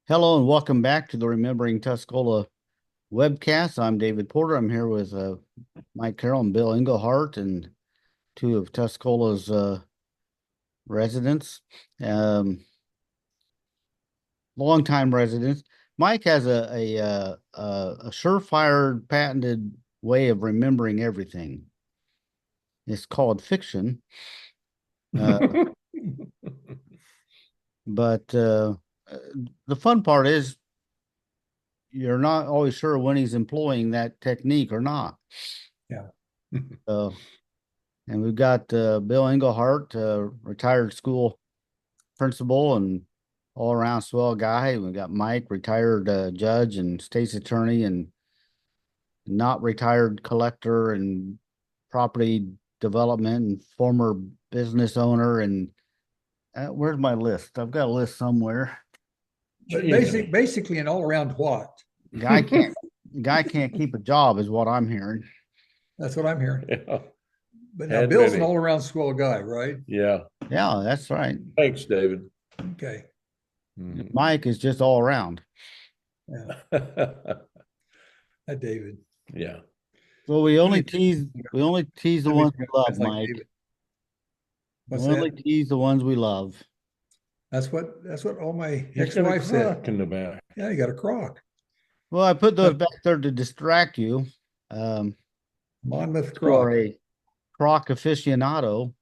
Hello and welcome back to the Remembering Tuscola webcast. I'm David Porter. I'm here with Mike Carroll and Bill Englehardt and two of Tuscola's residents, um, longtime residents. Mike has a surefire patented way of remembering everything. It's called fiction, uh, but the fun part is you're not always sure when he's employing that technique or not. Yeah. Uh, and we've got Bill Englehart, retired school principal and all around swell guy. We've got Mike, retired judge and state's attorney and not retired collector and property development and former business owner. And where's my list? I've got a list somewhere. But basically an all around what? Guy can't guy can't keep a job is what I'm hearing. That's what I'm hearing. Yeah. But now Had Bill's many. an all around swell guy, right? Yeah. Yeah, that's right. Thanks, David. Okay. Mhm. Mike is just all around. Yeah. David. Yeah. Well, we only tease the ones we love, That's like Mike. David. We What's only that? tease the ones we love. That's what all my He's got a ex-wife said. crock in the back. Yeah, you got a crock. Well, I put those back there to distract you. Monmouth You crock. are a croc aficionado.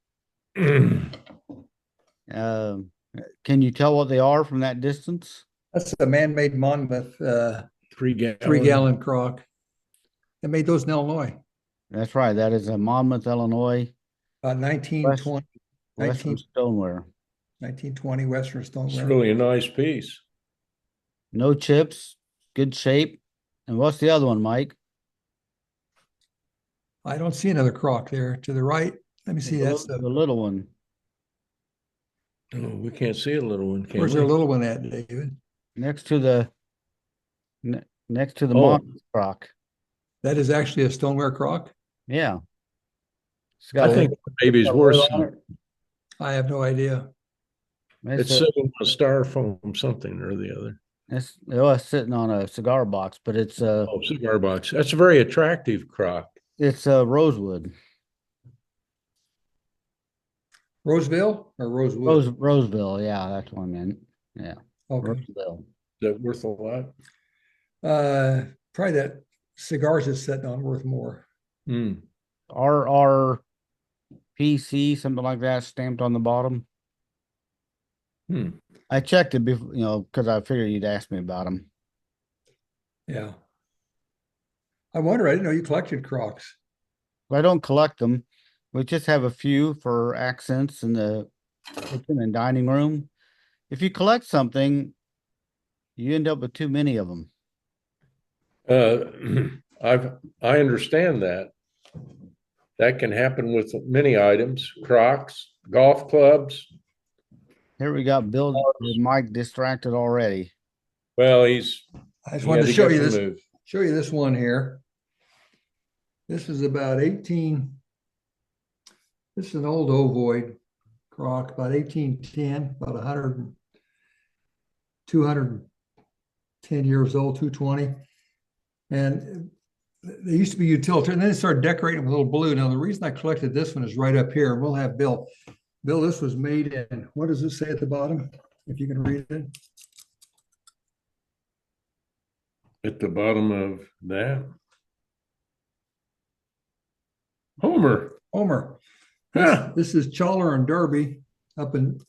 Can you tell what they are from that distance? That's a man-made Monmouth 3 gallon. 3-gallon crock. They made those in Illinois. That's right. That is a Monmouth, Illinois, 1920, Western stoneware. 1920 Western It's stoneware. really a nice piece. No chips, good shape. And what's the other one, Mike? I don't see another crock there to the right. Let me see. That's the little one. Oh, we can't see a little one, can Where's we? our little one at, David? Next to the Oh. Monmouth crock. That is actually a stoneware crock. Yeah. It's I got think a the baby's got a worth lid on some. it. I have no idea. It's a- sitting on a styrofoam something or the other. it's sitting on a cigar box, but it's Oh, cigar box. That's a very attractive crock. rosewood. Roseville or Rosewood? Roseville, yeah, that's what I meant. Yeah. Okay. Roseville. Is that worth a lot? Probably that cigars is sitting on worth more. Mm. RRPC, something like that, stamped on the bottom. Hmm. I checked it before, because I figured you'd ask me about them. Yeah. I wonder, I didn't know you collected crocks. I don't collect them. We just have a few for accents in the kitchen and dining room. If you collect something, you end up with too many of them. I understand that. That can happen with many items, Crocs, golf clubs. Here we got Bill with Mike distracted already. Well, I just wanted to show you this one here. This is about 18. This is an old ovoid crock, about 1810, about 100, 210 years old, 220. And they used to be utilitarian. And then they started decorating with a little blue. Now, the reason I collected this one is right up here. We'll have Bill. Bill, this was made in, what does it say at the bottom? If you can read it. At the bottom of that. Homer. This is Chawler and Derby up in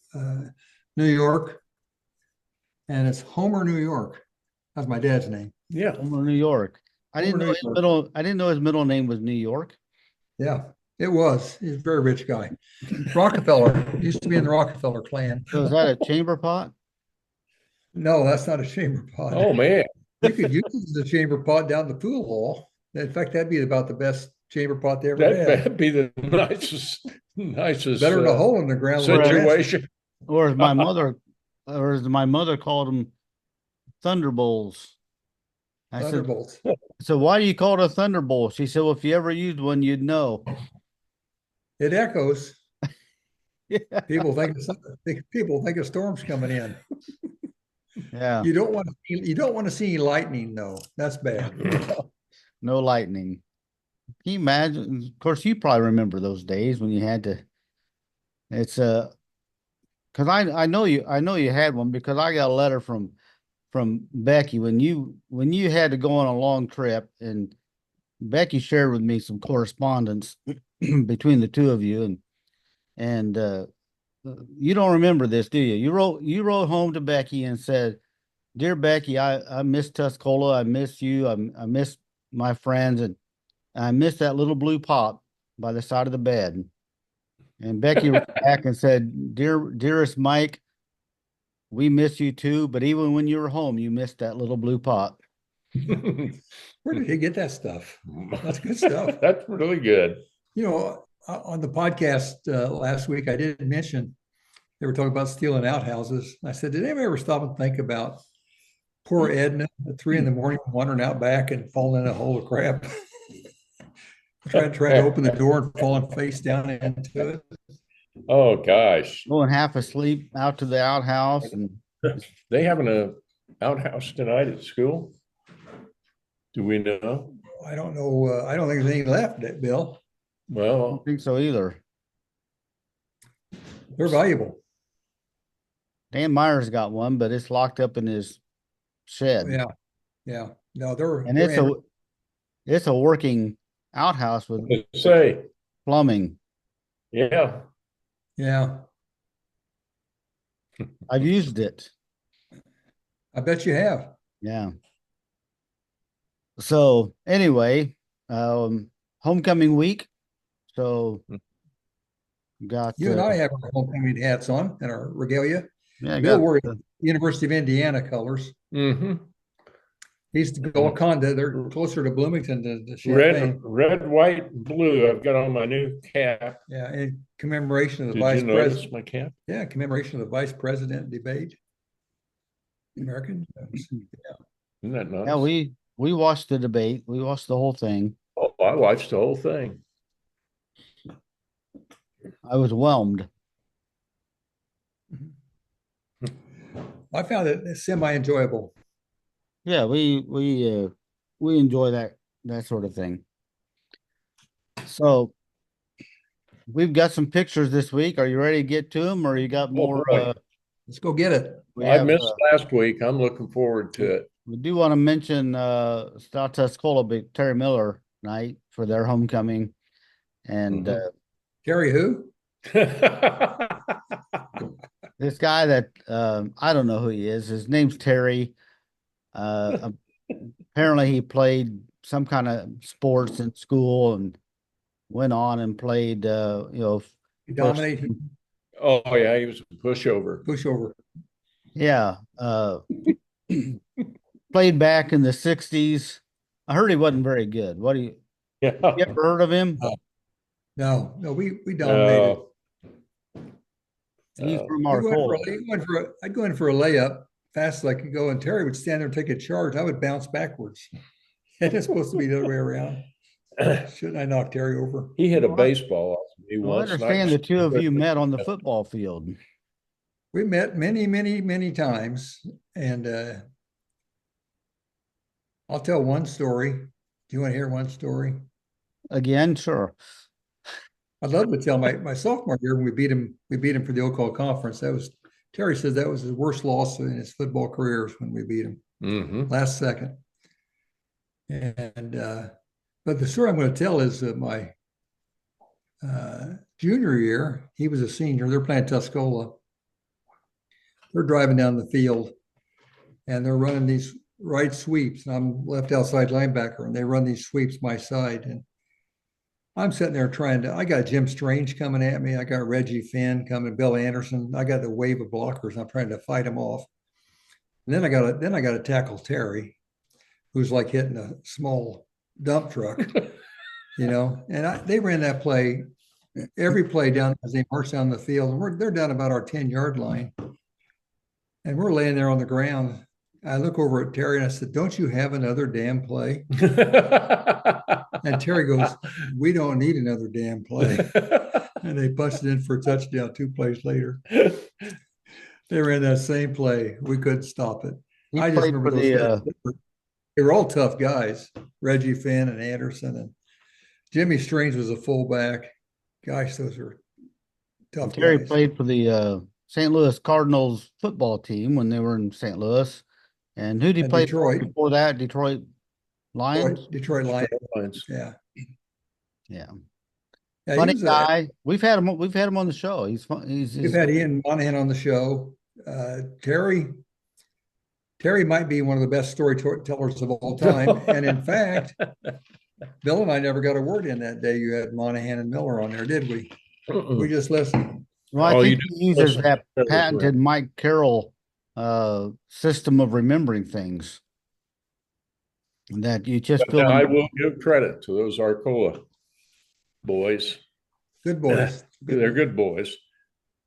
New York. And it's Homer, New York. That's my dad's name. Yeah. Homer, New York. I didn't know his middle name was New York. Yeah, it was. He's a very rich guy. Rockefeller. Used to be in the Rockefeller clan. So is that a chamber pot? No, that's not a chamber pot. Oh, man. You could use it as a chamber pot down the pool hall. In fact, that'd be about the best chamber pot they ever had. That'd be the nicest Better than a hole in the ground. situation. Or as my mother called them, thunderbolts. I said, Thunderbolts. so why do you call it a thunderbolt? She said, well, if you ever used one, you'd know. It echoes. Yeah. People think a storm's coming in. Yeah. You don't want to see lightning though. That's bad. No lightning. Can you imagine? Of course, you probably remember those days when you had to. It's because I know you had one because I got a letter from Becky when you had to go on a long trip, and Becky shared with me some correspondence between the two of you, and you don't remember this, do you? You wrote home to Becky and said, "Dear Becky, I miss Tuscola. I miss you. I miss my friends, and I miss that little blue pot by the side of the bed." And Becky wrote back and said, Dearest Mike, we miss you too, but even when you were home, you missed that little blue pot." Where did he get that stuff? That's good stuff. That's really good. On the podcast last week, I did mention they were talking about stealing outhouses. I said, did anybody ever stop and think about poor Edna at 3 a.m. wandering out back and falling in a hole of crap? trying to open the door and falling face down into it. Oh gosh. Going half asleep out to the outhouse, and They having a outhouse tonight at school? Do we know? I don't know. I don't think there's any left, Bill. I Well, don't think so either. They're valuable. Dan Myers got one, but it's locked up in his shed. Yeah. No, they're And they're it's a working outhouse with let's say, plumbing. yeah. yeah. I've used it. I bet you have. Yeah. So anyway, homecoming week. So got You and I have our homecoming hats on and our regalia. yeah, Bill got wore University of Indiana colors. Mm-hmm. He's to Golconda. They're closer to Bloomington than to Champaign. Red, white, and blue. I've got on my new cap. Yeah, in commemoration of the Did vice you notice president. my cap? Yeah, commemoration of the vice president debate. American. Isn't that nice? yeah, we watched the debate. We watched the whole thing. Oh, I watched the whole thing. I was whelmed. I found it semi-enjoyable. Yeah, we enjoy that sort of thing. So we've got some pictures this week. Are you ready to get to them, or you got more? boy. Let's go get it. I missed last week. I'm looking forward to it. We do want to mention South Tuscola Terry Miller night for their homecoming, and Terry who? this guy that I don't know who he is. His name's Terry. Apparently, he played some kind of sports in school and went on and played. He dominated. Oh yeah, he was a pushover. Pushover. Yeah, played back in the '60s. I heard he wasn't very good. What do you Yeah. ever heard of him? No, we dominated. He's from I'd go, Arcola. I'd go in for a layup fast as I could go, and Terry would stand there and take a charge. I would bounce backwards. And it's supposed to be the other way around. Shouldn't I knock Terry over? He hit a baseball off me Well, I once. understand the two of you met on the football field. We met many times, and I'll tell one story. Do you want to hear one story? Again, sure. I'd love to tell my sophomore year when we beat him for the Oklahoma Conference. Terry says that was his worst loss in his football career when we beat him last second. And but the story I'm going to tell is my junior year. He was a senior. They're playing Tuscola. They're driving down the field, and they're running these right sweeps. And I'm left outside linebacker, and they run these sweeps my side. And I'm sitting there I got Jim Strange coming at me. I got Reggie Finn coming, Bill Anderson. I got the wave of blockers. I'm trying to fight them off. And then I got to tackle Terry, who's like hitting a small dump truck, And they ran that play, every play down as they marched down the field. And they're down about our 10-yard line. And we're laying there on the ground. I look over at Terry and I said, "Don't you have another damn play?" And Terry goes, "We don't need another damn play." And they busted in for a touchdown 2 plays later. They ran that same play. We couldn't stop it. He I just played remember for those the guys. They were all tough guys. Reggie Finn and Anderson and Jimmy Strange was a fullback. Gosh, those were tough Terry guys. played for the St. Louis Cardinals football team when they were in St. Louis. And who did he And play for Detroit, before that? Detroit Lions? Detroit Lions. Lions. Yeah. Yeah. Yeah, he Funny was guy. We've had him on the show. He's fun. we've had Ian Monahan on the show. Terry might be one of the best storytellers of all time. And in fact, Bill and I never got a word in that day you had Monahan and Miller on there, did we? We just listened. Well, I Oh, you think do he uses listen. that That was patented right. Mike Carroll system of remembering things. And that you just But fill now I in. will give credit to those Arcola boys. Good boys. They're good boys.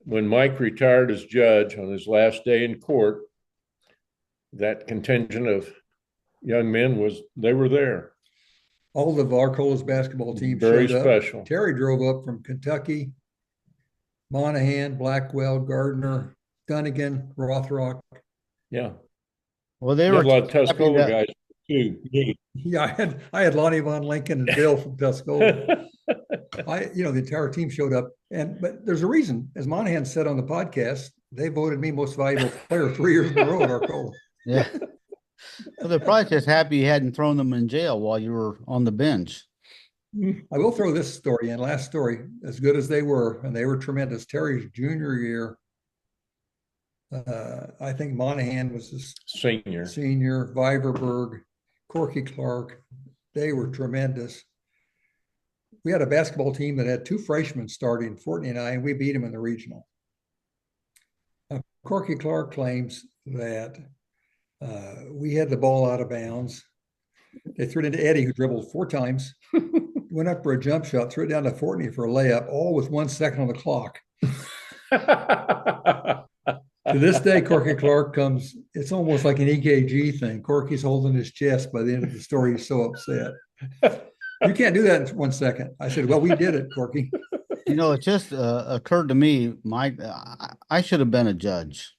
When Mike retired as judge on his last day in court, that contingent of young men they were there. All of Arcola's basketball team Very showed up. special. Terry drove up from Kentucky. Monahan, Blackwell, Gardner, Dunnigan, Rothrock. Yeah. Well, they You were had a lot of happy Tuscola that guys too. Yeah, I had Lonnie Von Lincoln and Bill from Tuscola. The entire team showed up, but there's a reason. As Monahan said on the podcast, they voted me most valuable player 3 years in a row at Arcola. yeah. Well, they're probably just happy you hadn't thrown them in jail while you were on the bench. I will throw this story in. Last story, as good as they were, and they were tremendous. Terry's junior year, I think Monahan was his Senior. Viverberg, Corky Clark. They were tremendous. We had a basketball team that had 2 freshmen starting, Fortney and I, and we beat them in the regional. Corky Clark claims that we had the ball out of bounds. They threw it into Eddie, who dribbled 4 times, went up for a jump shot, threw it down to Fortney for a layup, all with 1 second on the clock. To this day, Corky Clark comes, it's almost like an EKG thing. Corky's holding his chest by the end of the story. He's so upset. You can't do that in 1 second. I said, well, we did it, Corky. It just occurred to me, Mike, I should have been a judge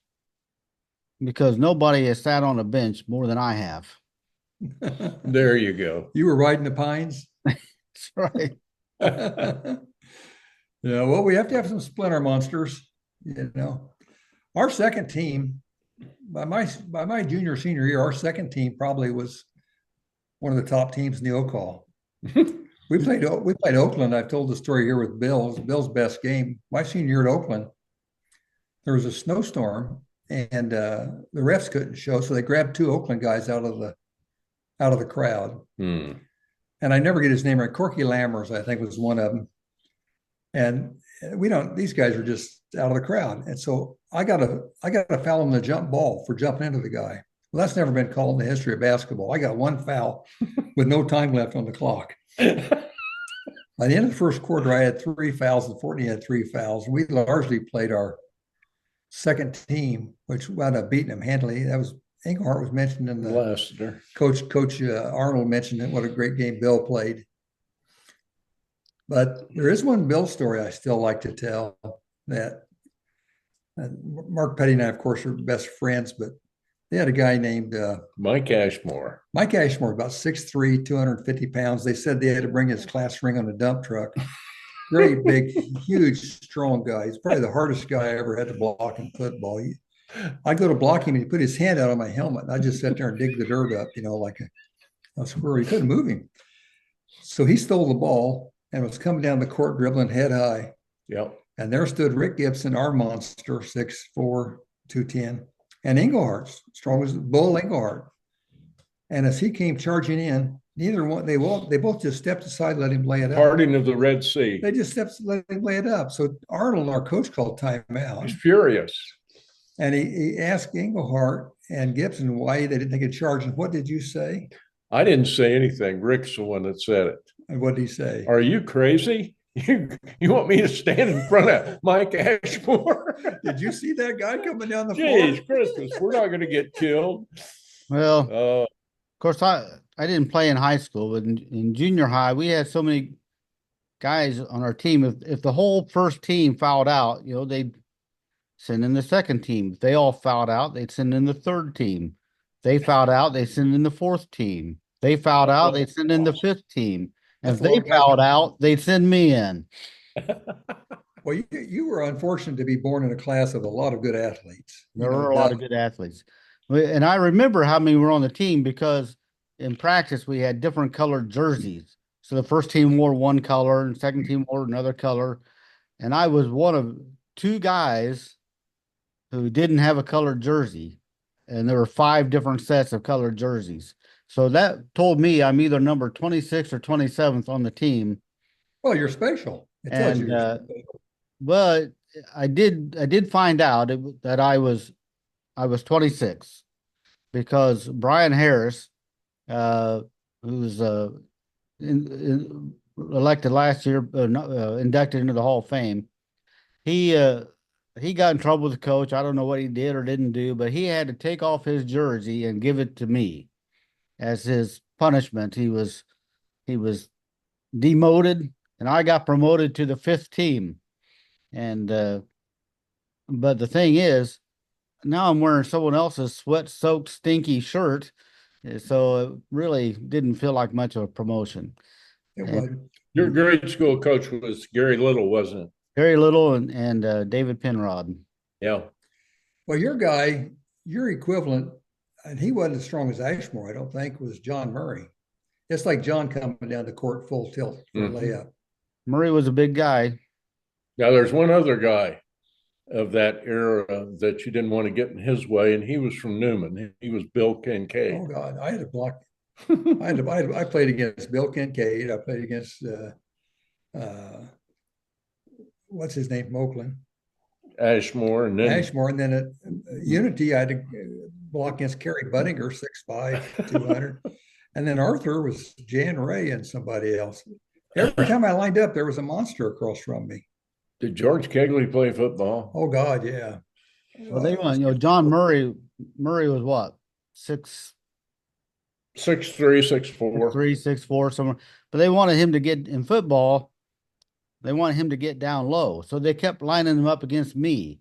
because nobody has sat on a bench more than I have. There you go. You were riding the pines? That's right. Yeah, well, we have to have some splinter monsters, Our second team, by my junior senior year, our second team probably was one of the top teams in the Ocal. We played Oakland. I've told the story here with Bill. It was Bill's best game. My senior year at Oakland, there was a snowstorm and the refs couldn't show, so they grabbed 2 Oakland guys out of the crowd. Hmm. And I never get his name right. Corky Lammers, I think, was one of them. And these guys are just out of the crowd. And so I got to foul on the jump ball for jumping into the guy. Well, that's never been called in the history of basketball. I got 1 foul with no time left on the clock. By the end of the first quarter, I had 3 fouls and Fortney had 3 fouls. We largely played our second team, which wound up beating them handily. That was Englehardt was mentioned in the Lassiter. Coach Arnold mentioned it. What a great game Bill played. But there is one Bill story I still like to tell that Mark Petty and I, of course, are best friends, but they had a guy named Mike Ashmore. Mike Ashmore, about 6'3", 250 pounds. They said they had to bring his class ring on a dump truck. Great, big, huge, strong guy. He's probably the hardest guy I ever had to block in football. I'd go to block him and he put his hand out on my helmet. And I just sat there and dig the dirt up, like a squirrel. He couldn't move him. So he stole the ball and was coming down the court dribbling head high. Yep. And there stood Rick Gibson, our monster, 6'4", 210, and Englehardt, strong as Bull Englehardt. And as he came charging in, neither one, they both just stepped aside, let him lay it up. Parting of the Red Sea. They just let him lay it up. So Arnold, our coach, called timeout. He's furious. And he asked Englehardt and Gibson why they didn't take a charge. And what did you say? I didn't say anything. Rick's the one that said it. And what did he say? Are you crazy? You want me to stand in front of Mike Ashmore? Did you see that guy coming down the Jeez, floor? Christmas, we're not going to get killed. Well, of course, I didn't play in high school, but in junior high, we had so many guys on our team. If the whole first team fouled out, they'd send in the second team. If they all fouled out, they'd send in the third team. They fouled out, they send in the fourth team. They fouled out, they send in the fifth team. And That's if a lot they of guys. fouled out, they'd send me in. Well, you were unfortunate to be born in a class of a lot of good athletes. There were a lot of good athletes. And I remember how many were on the team because in practice we had different colored jerseys. So the first team wore one color and second team wore another color. And I was one of two guys who didn't have a colored jersey. And there were five different sets of colored jerseys. So that told me I'm either number 26 or 27th on the team. Well, you're special. It tells you And you're special. but I did find out that I was 26 because Brian Harris, uh, who was elected last year, inducted into the Hall of Fame, he uh, he got in trouble with the coach. I don't know what he did or didn't do, but he had to take off his jersey and give it to me as his punishment. He was demoted, and I got promoted to the fifth team. And but the thing is, now I'm wearing someone else's sweat-soaked, stinky shirt, so it really didn't feel like much of a promotion. It And was. Your grade school coach was Gary Little, wasn't it? Very Little and David Penrod. Yeah. Well, your guy, your equivalent, and he wasn't as strong as Ashmore, I don't think, was John Murray. It's like John coming down the court full tilt for a layup. Murray was a big guy. Now there's one other guy of that era that you didn't want to get in his way, and he was from Newman. He was Bill Kincaid. Oh God, I had to block. I played against Bill Kincaid. I played against what's his name from Oakland, Ashmore, and then Ashmore, and then at Unity I had to block against Kerry Budinger, 6'5", 200, and then Arthur was Jan Ray and somebody else. Every time I lined up, there was a monster across from me. did George Kegley play football? Oh God, yeah. Well, they went, John Murray was what? 6'3", 6'3", 6'4". 6'4", somewhere. But they wanted him to get in football. They wanted him to get down low. So they kept lining him up against me.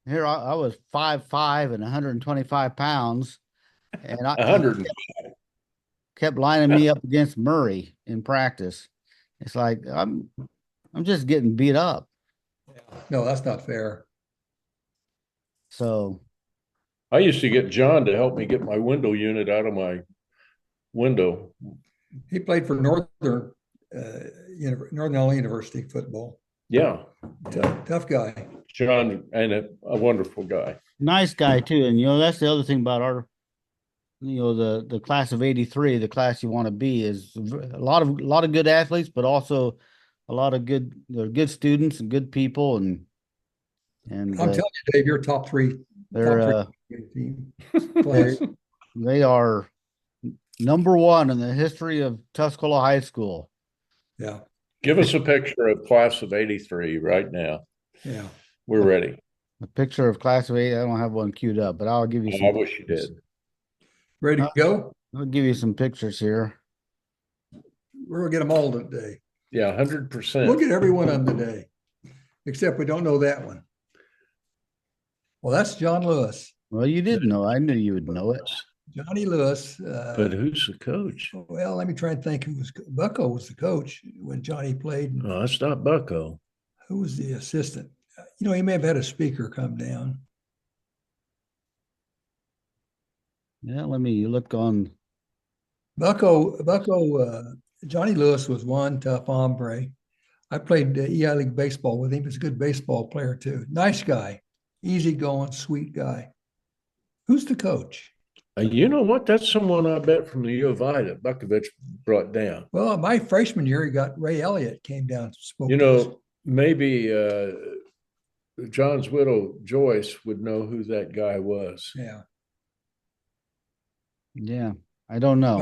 Here I was 5'5" and 125 pounds. And I 100. kept lining me up against Murray in practice. It's like I'm just getting beat up. No, that's not fair. So I used to get John to help me get my window unit out of my window. He played for Northern Illinois University football. Yeah, Tough guy. John, and a wonderful guy. nice guy too. And that's the other thing about our the class of 83, the class you want to be is a lot of good athletes, but also a lot of good students and good people and I'm telling you, Dave, you're top three team. they are number one in the history of Tuscola High School. Yeah. Give us a picture of class of 83 right now. Yeah. We're ready. A picture of class of 8. I don't have one queued up, but I'll give you some. I wish you did. Ready to go? I'll give you some pictures here. We're gonna get them all today. Yeah, 100%. We'll get every one of them today, except we don't know that one. Well, that's John Lewis. Well, you did know. I knew you would know it. Johnny Lewis. But who's the coach? Well, let me try and think. Bucko was the coach when Johnny played. No, that's not Bucko. Who was the assistant? He may have had a speaker come down. Yeah, let me look on. Bucko, Johnny Lewis was one tough hombre. I played EI League baseball with him. He's a good baseball player too. Nice guy, easygoing, sweet guy. Who's the coach? You know what? That's someone I bet from the U of I that Bukovich brought down. Well, my freshman year, he got Ray Elliott came down and spoke. To us. Maybe John's widow Joyce would know who that guy was. Yeah. Yeah, I don't know.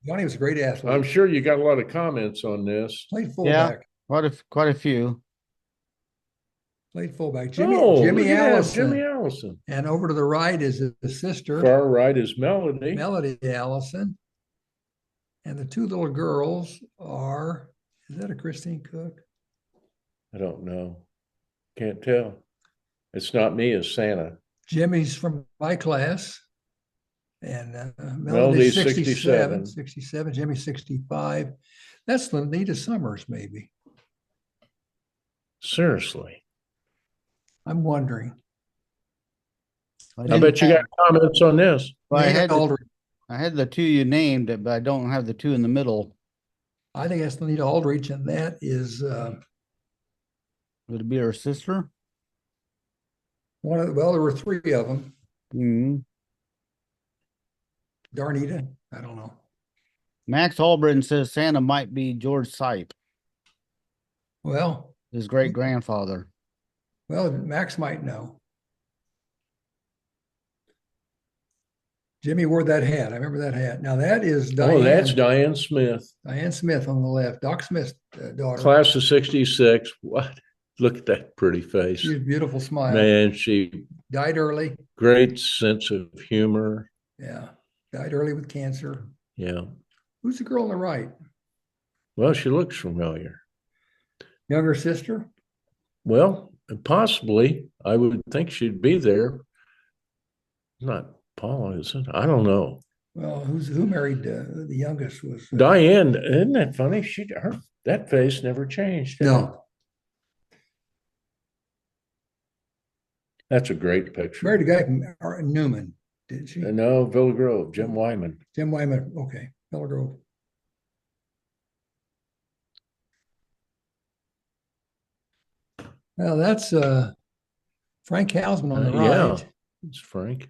Johnny was a great athlete. I'm sure you got a lot of comments on this. Played fullback. Yeah, quite a few. Played fullback. Jimmy Allison. Jimmy Allison. And over to the right is his sister. Far right is Melody. Melody Allison. And the two little girls is that a Christine Cook? I don't know. Can't tell. It's not me, it's Santa. Jimmy's from my class. And Melody's Melody's 67, 67. 67, Jimmy 65. That's Lenita Summers, maybe. Seriously. I'm wondering. I bet you got comments on this. Well, Lenita Aldrich. I had the two you named, but I don't have the two in the middle. I think that's Lenita Aldrich, and that is Would it be her sister? well, there were three of them. Mm-hmm. Darnita, I don't know. Max Albritton says Santa might be George Sipe, Well, his great grandfather. well, Max might know. Jimmy wore that hat. I remember that hat. Now that is Diane. Oh, that's Diane Smith. Diane Smith on the left. Doc Smith's daughter. Class of 66. What? Look at that pretty face. She has a beautiful smile. Man, she died early. Great sense of humor. Yeah. Died early with cancer. Yeah. Who's the girl on the right? Well, she looks familiar. Younger sister? Well, possibly. I would think she'd be there. Not Paula, is it? I don't know. Well, who married the youngest was Diane. Isn't that funny? That face never changed. No. That's a great picture. Married a guy from Newman, didn't she? No, Villa Grove, Jim Wyman. Jim Wyman. Okay. Villa Grove. Well, that's Frank Hausman on the right. Yeah, it's Frank.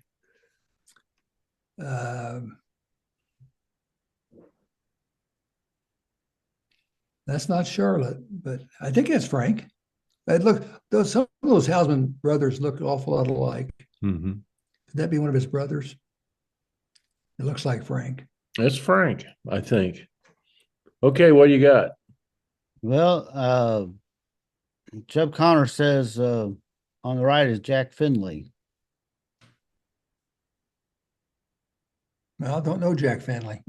That's not Charlotte, but I think it's Frank. Look, some of those Hausman brothers look an awful lot alike. Mm-hmm. Could that be one of his brothers? It looks like Frank. It's Frank, I think. Okay, what do you got? Well, Jeb Connor says on the right is Jack Finley. Well, I don't know Jack Finley.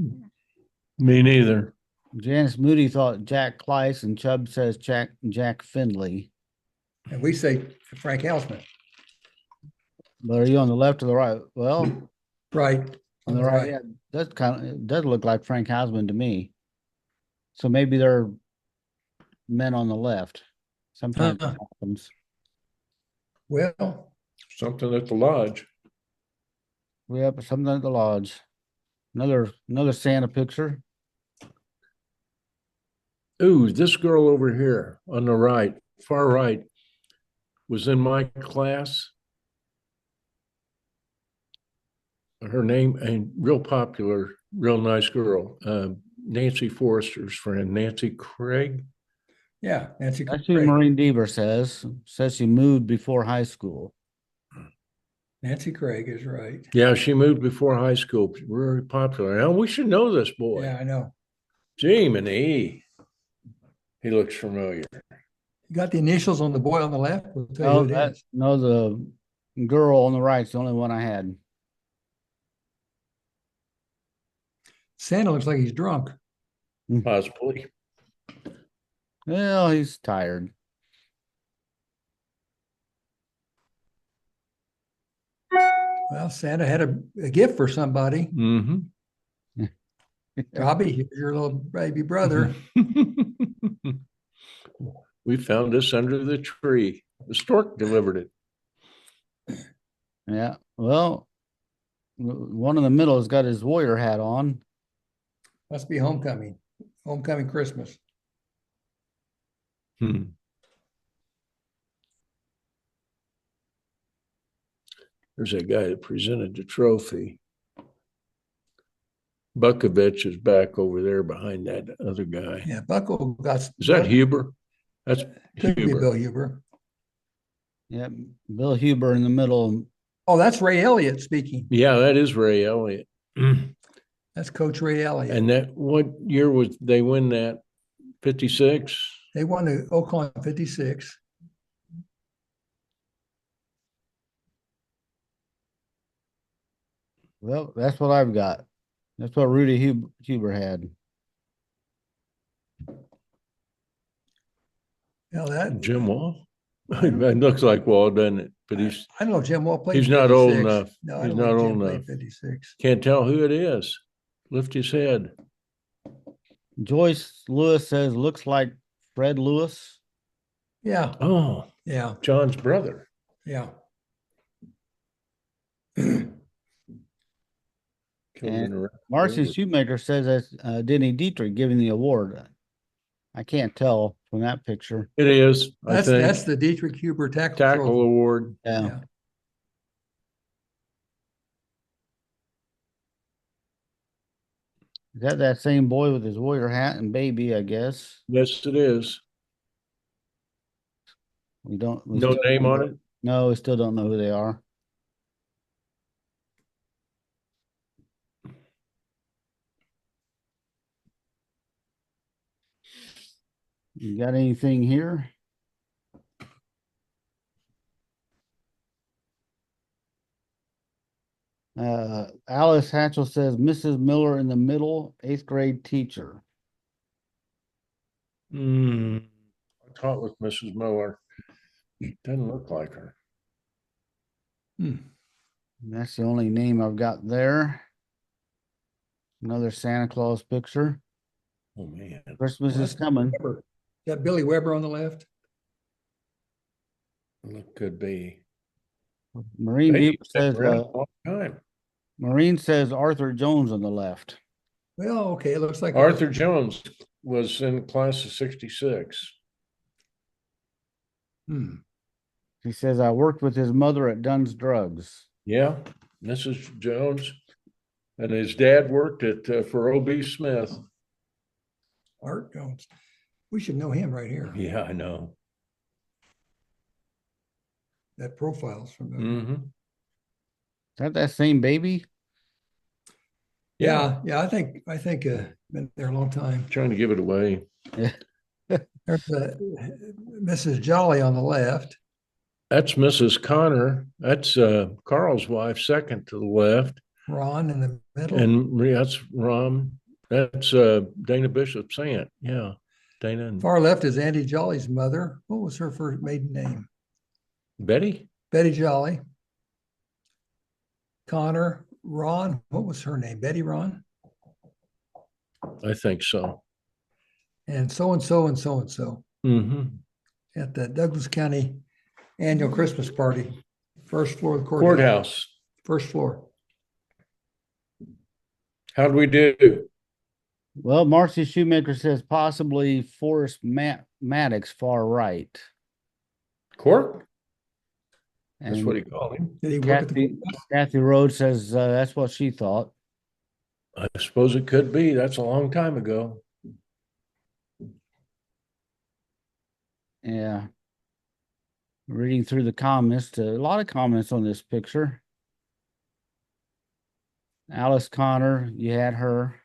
Me neither. Janice Moody thought Jack Kleiss, and Chubb says Jack Finley. And we say Frank Hausman. But are you on the left or the right? Well, right. On the right, yeah, it does look like Frank Hausman to me. So maybe they're men on the left. Sometimes it happens. Well, something at the lodge. Yep, something at the lodge. Another Santa picture. Ooh, this girl over here on the right, far right, was in my class. Her name, and real popular, real nice girl. Nancy Forrester's friend, Nancy Craig. Yeah, Nancy Craig. That's who Maureen Deaver says. Says she moved before high school. Nancy Craig is right. Yeah, she moved before high school. Very popular. Now we should know this boy. Yeah, I know. Jiminy. He looks familiar. You got the initials on the boy on the left? We'll tell you who it is. No, the girl on the right's the only one I had. Santa looks like he's drunk. Possibly. Well, he's tired. Well, Santa had a gift for somebody. Mm-hmm. Robbie, here's your little baby brother. We found this under the tree. The stork delivered it. Yeah. Well, one in the middle has got his warrior hat on. Must be homecoming. Homecoming Christmas. Hmm. There's that guy that presented the trophy. Bukovich is back over there behind that other guy. Yeah, Buckle got. Is that Huber? That's Could Huber. be Bill Huber. Yeah, Bill Huber in the middle. Oh, that's Ray Elliott speaking. Yeah, that is Ray Elliott. That's Coach Ray Elliott. And that, what year was they win that? 56? They won the Oakland 56. Well, that's what I've got. That's what Rudy Huber had. Yeah, that Jim Wall? It looks like Wall, doesn't it? but he's I don't know if Jim Wall played. he's not old 56. enough. No, I He's don't not think old Jim played enough. 56. Can't tell who it is. Lift his head. Joyce Lewis says, looks like Fred Lewis. Yeah, Oh, yeah, John's brother. yeah. Killed in a Marcy railroad. Shoemaker says that's Denny Dietrich giving the award. I can't tell from that picture. It is, I think. That's the Dietrich Huber tackle Tackle trophy. award. Yeah. Yeah. Is that same boy with his warrior hat and baby, I guess? Yes, it is. We No still name don't on know. it. No, we still don't know who they are. You got anything here? Alice Hatchell says Mrs. Miller in the middle, 8th grade teacher. I taught with Mrs. Miller. Doesn't look like her. That's the only name I've got there. Another Santa Claus picture. Oh man. Christmas is coming. Weber. Is that Billy Weber on the left? Look, could be. Marine Hey, Beaver says around a long time. Marine says Arthur Jones on the left. Well, okay, it looks like Arthur Jones was in class of 66. He says I worked with his mother at Dunn's Drugs. Yeah, Mrs. Jones. And his dad worked at for O.B. Smith. Art Jones. We should know him right here. Yeah, I know. That profile's from the. Is that same baby? Yeah, I think been there a long time. Trying to give it away. There's Mrs. Jolly on the left. That's Mrs. Connor. That's Carl's wife, second to the left. Ron in the middle. And that's Ron. That's Dana Bishop's aunt. Yeah, Dana. And Far left is Andy Jolly's mother. What was her first maiden name? Betty? Betty Jolly. Connor, Ron, what was her name? Betty Ron? I think so. And so and so and so and so at the Douglas County annual Christmas party. First floor of the Courthouse. First floor. How'd we do? Well, Marcy Shoemaker says possibly Forrest Maddox far right. Cork? And That's what he called him. Did he work at the Kathy Rhodes says that's what she thought. I suppose it could be. That's a long time ago. Yeah. Reading through the comments, a lot of comments on this picture. Alice Connor, you had her.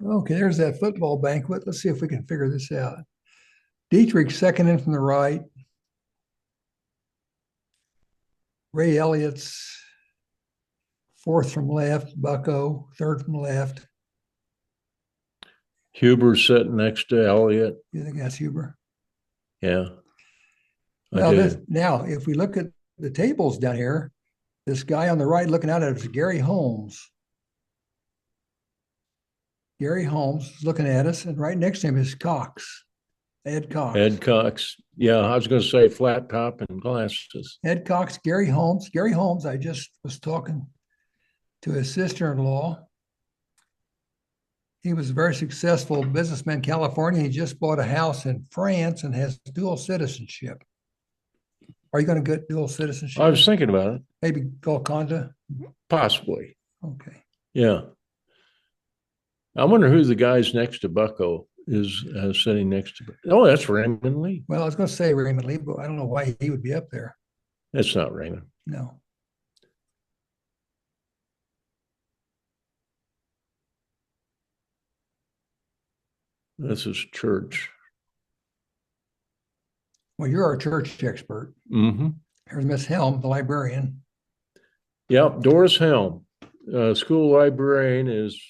Okay, there's that football banquet. Let's see if we can figure this out. Dietrich second in from the right. Ray Elliott's fourth from left. Bucko, third from left. Huber's sitting next to Elliott. You think that's Huber? Yeah. Now, if we look at the tables down here, this guy on the right looking out at us is Gary Holmes. Gary Holmes is looking at us, and right next to him is Cox, Ed Cox. Ed Cox. Yeah, I was going to say flat top and glasses. Ed Cox, Gary Holmes. Gary Holmes, I just was talking to his sister-in-law. He was a very successful businessman in California. He just bought a house in France and has dual citizenship. Are you going to get dual citizenship? I was thinking about it. Maybe Golconda? Possibly. Okay. Yeah. I wonder who the guys next to Bucko is sitting next to. Oh, that's Raymond Lee. Well, I was going to say Raymond Lee, but I don't know why he would be up there. That's not Raymond. No. This is church. Well, you're our church expert. Mm-hmm. Here's Miss Helm, the librarian. Yep, Doris Helm, school librarian, is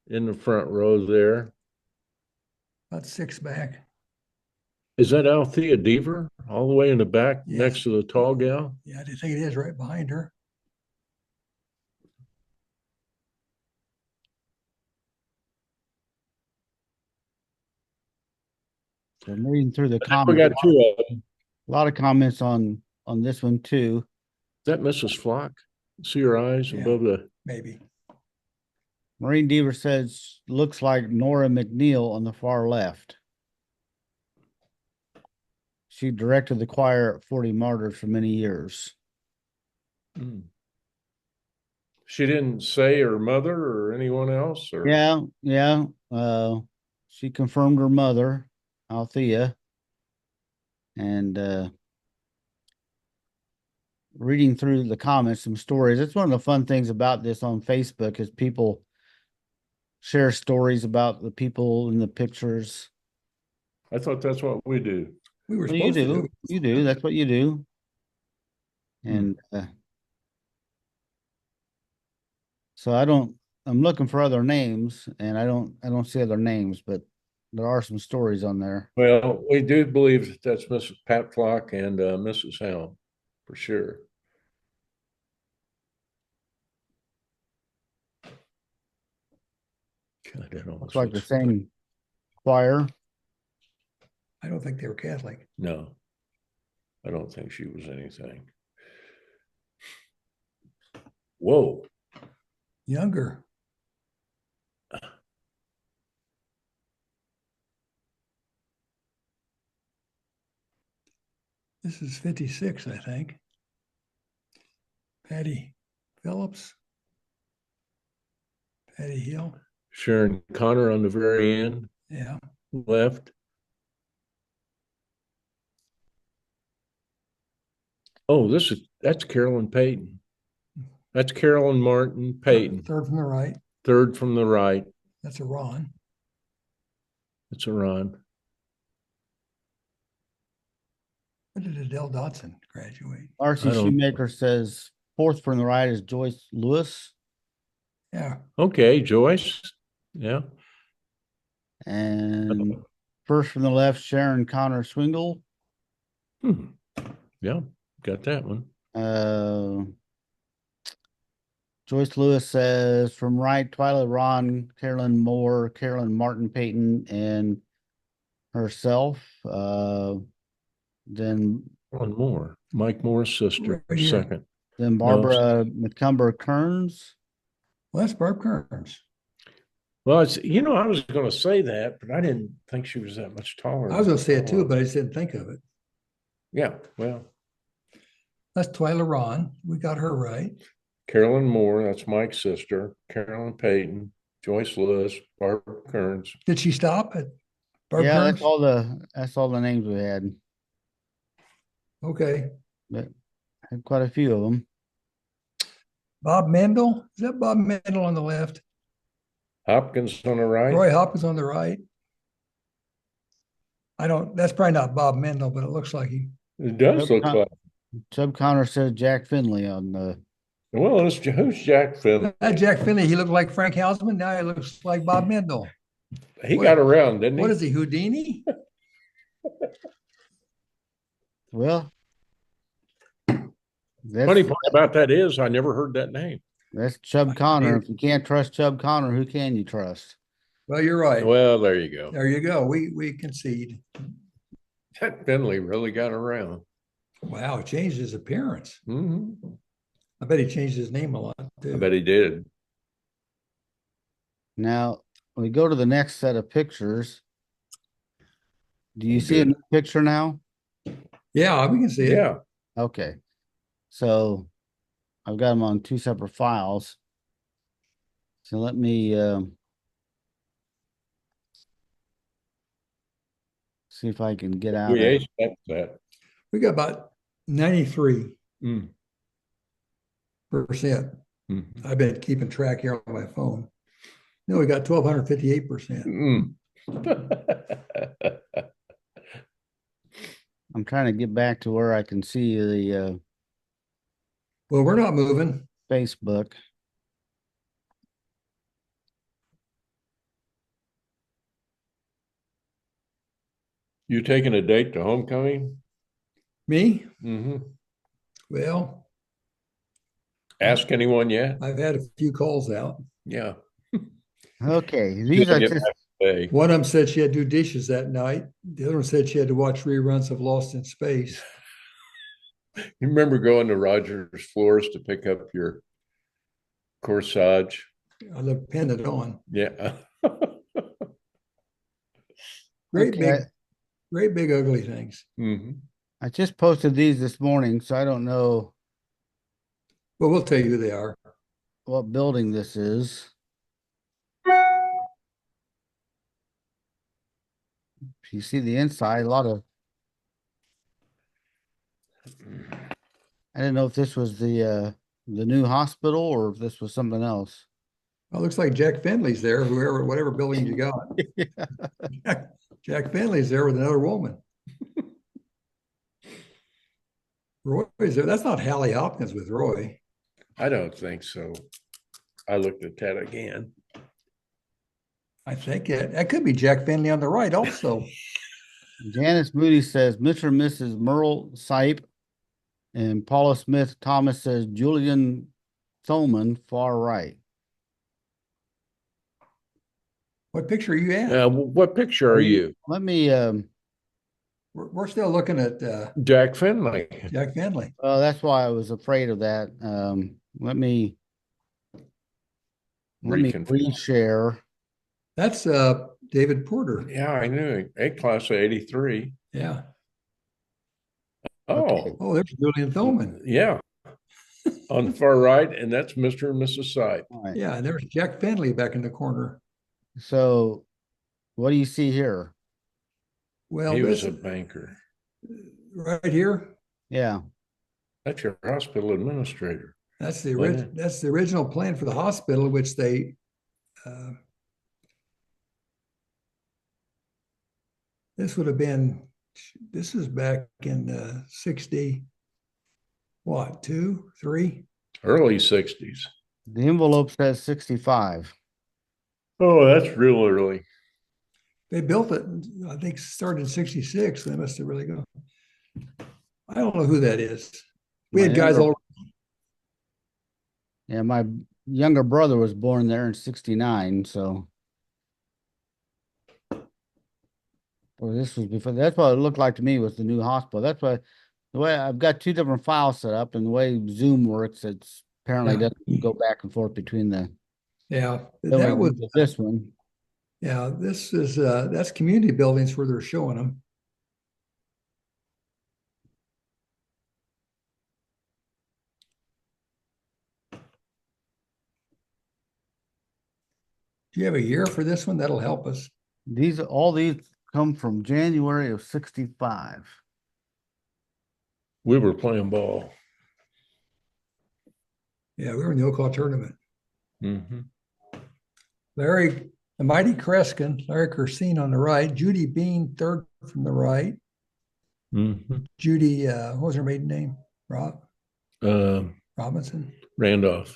in the front row there. About six back. Is that Althea Deaver all the way in the back Yes. next to the tall gal? Yeah, I think it is right behind her. So I'm reading through the We comments. got two of them. A lot of comments on this one too. Is that Mrs. Flock? See her eyes Yeah. above the. Maybe. Marine Deaver says looks like Nora McNeil on the far left. She directed the choir at 40 Martyrs for many years. She didn't say her mother or anyone else, or Yeah. She confirmed her mother, Althea, and reading through the comments, some stories. It's one of the fun things about this on Facebook is people share stories about the people in the pictures. I thought that's what we do. We were Well, you supposed to do. do. You do. That's what you do. And so I'm looking for other names and I don't see other names, but there are some stories on there. Well, we do believe that that's Mrs. Pat Flock and Mrs. Helm, for sure. God, that almost Looks like the looks same choir. I don't think they were Catholic. No, I don't think she was anything. Whoa. Younger. This is 56, I think. Patty Phillips. Patty Hill. Sharon Connor on the very end, Yeah. left. Oh, that's Carolyn Payton. That's Carolyn Martin Payton. Third from the right. Third from the right. That's a Ron. It's a Ron. When did Adele Dotson graduate? Marcy Shoemaker says fourth from the right is Joyce Lewis. Yeah. Okay, Joyce. Yeah. And first from the left, Sharon Connor Swingle. Yeah, got that one. Joyce Lewis says from right, Twyla Ron, Carolyn Moore, Carolyn Martin Payton, and herself. Then One more. Mike Moore's sister, Right here. second. Then Barbara McCumber Kearns. Well, that's Barb Kearns. Well, I was going to say that, but I didn't think she was that much taller. I was going to say it too, but I just didn't think of it. Yeah, well. That's Twyla Ron. We got her right. Carolyn Moore, that's Mike's sister. Carolyn Payton, Joyce Lewis, Barbara Kearns. Did she stop at Barb Yeah, Kearns? that's all the names we had. Okay. But had quite a few of them. Bob Mendel. Is that Bob Mendel on the left? Hopkins on the right. Roy Hopkins on the right. That's probably not Bob Mendel, but it looks like he. It does look like. Chubb Connor says Jack Finley on the. Well, who's Jack Finley? Jack Finley, he looked like Frank Hausman. Now he looks like Bob Mendel. He got around, didn't he? What is he, Houdini? Well, funny part about that is I never heard that name. That's Chubb Connor. If you can't trust Chubb Connor, who can you trust? Well, you're right. Well, there you go. There you go. We concede. Jack Finley really got around. Wow, it changed his appearance. Mm-hmm. I bet he changed his name a lot too. I bet he did. Now we go to the next set of pictures. Do you see a new picture now? Yeah, we can see it. Yeah. Okay. So I've got them on two separate files. So let me see if I can get out. We that. We got about 93%. I've been keeping track here on my phone. No, we got 1,258%. I'm trying to get back to where I can see the Well, we're not moving. Facebook. You taking a date to homecoming? Me? Mm-hmm. Well, Ask anyone yet? I've had a few calls out. Yeah. Okay, You these gotta are get just back today. One of them said she had to do dishes that night. The other one said she had to watch reruns of Lost in Space. You remember going to Rogers Floors to pick up your corsage? I love pinning it on. Yeah. Great okay. big ugly things. Mm-hmm. I just posted these this morning, so I don't know Well, we'll tell you who they are. what building this is. If you see the inside, a lot of. I didn't know if this was the new hospital or if this was something else. Well, it looks like Jack Finley's there, whoever, whatever building you got. Jack Finley's there with another woman. Roy's there. That's not Hallie Hopkins with Roy. I don't think so. I looked at that again. I think that could be Jack Finley on the right also. Janice Moody says Mr. and Mrs. Merle Sipe, and Paula Smith Thomas says Julian Thoman, far right. What picture are you at? What picture are you? Let me. We're still looking at Jack Finley. Jack Finley. That's why I was afraid of that. Let me reshare. That's David Porter. Yeah, I knew. A class of 83. Yeah. Oh. Okay. Oh, there's Julian Thoman. Yeah. On the far right, and that's Mr. and Mrs. Sipe. Right. Yeah, and there's Jack Finley back in the corner. So, what do you see here? Well, he was a banker. Right here. Yeah. That's your hospital administrator. That's the original plan for the hospital, which they this would have been. This is back in 60. What, 2, 3? Early 60s. The envelope says 65. Oh, that's real early. They built it, I think, started in 66. They must have really gone. I don't know who that is. We had guys all. Yeah, my younger brother was born there in 69, so. Well, this was before. That's what it looked like to me was the new hospital. That's why the way I've got two different files set up, and the way Zoom works, it's apparently doesn't go back and forth between the. Yeah, that was this one. Yeah, this is that's community buildings where they're showing them. Do you have a year for this one? That'll help us. All these come from January of 65. We were playing ball. Yeah, we were in the Oklahoma tournament. Mm-hmm. Larry, the mighty Kreskin, Larry Kersine on the right, Judy Bean, third from the right. Mm-hmm. Judy, what was her maiden name? Robinson? Randolph.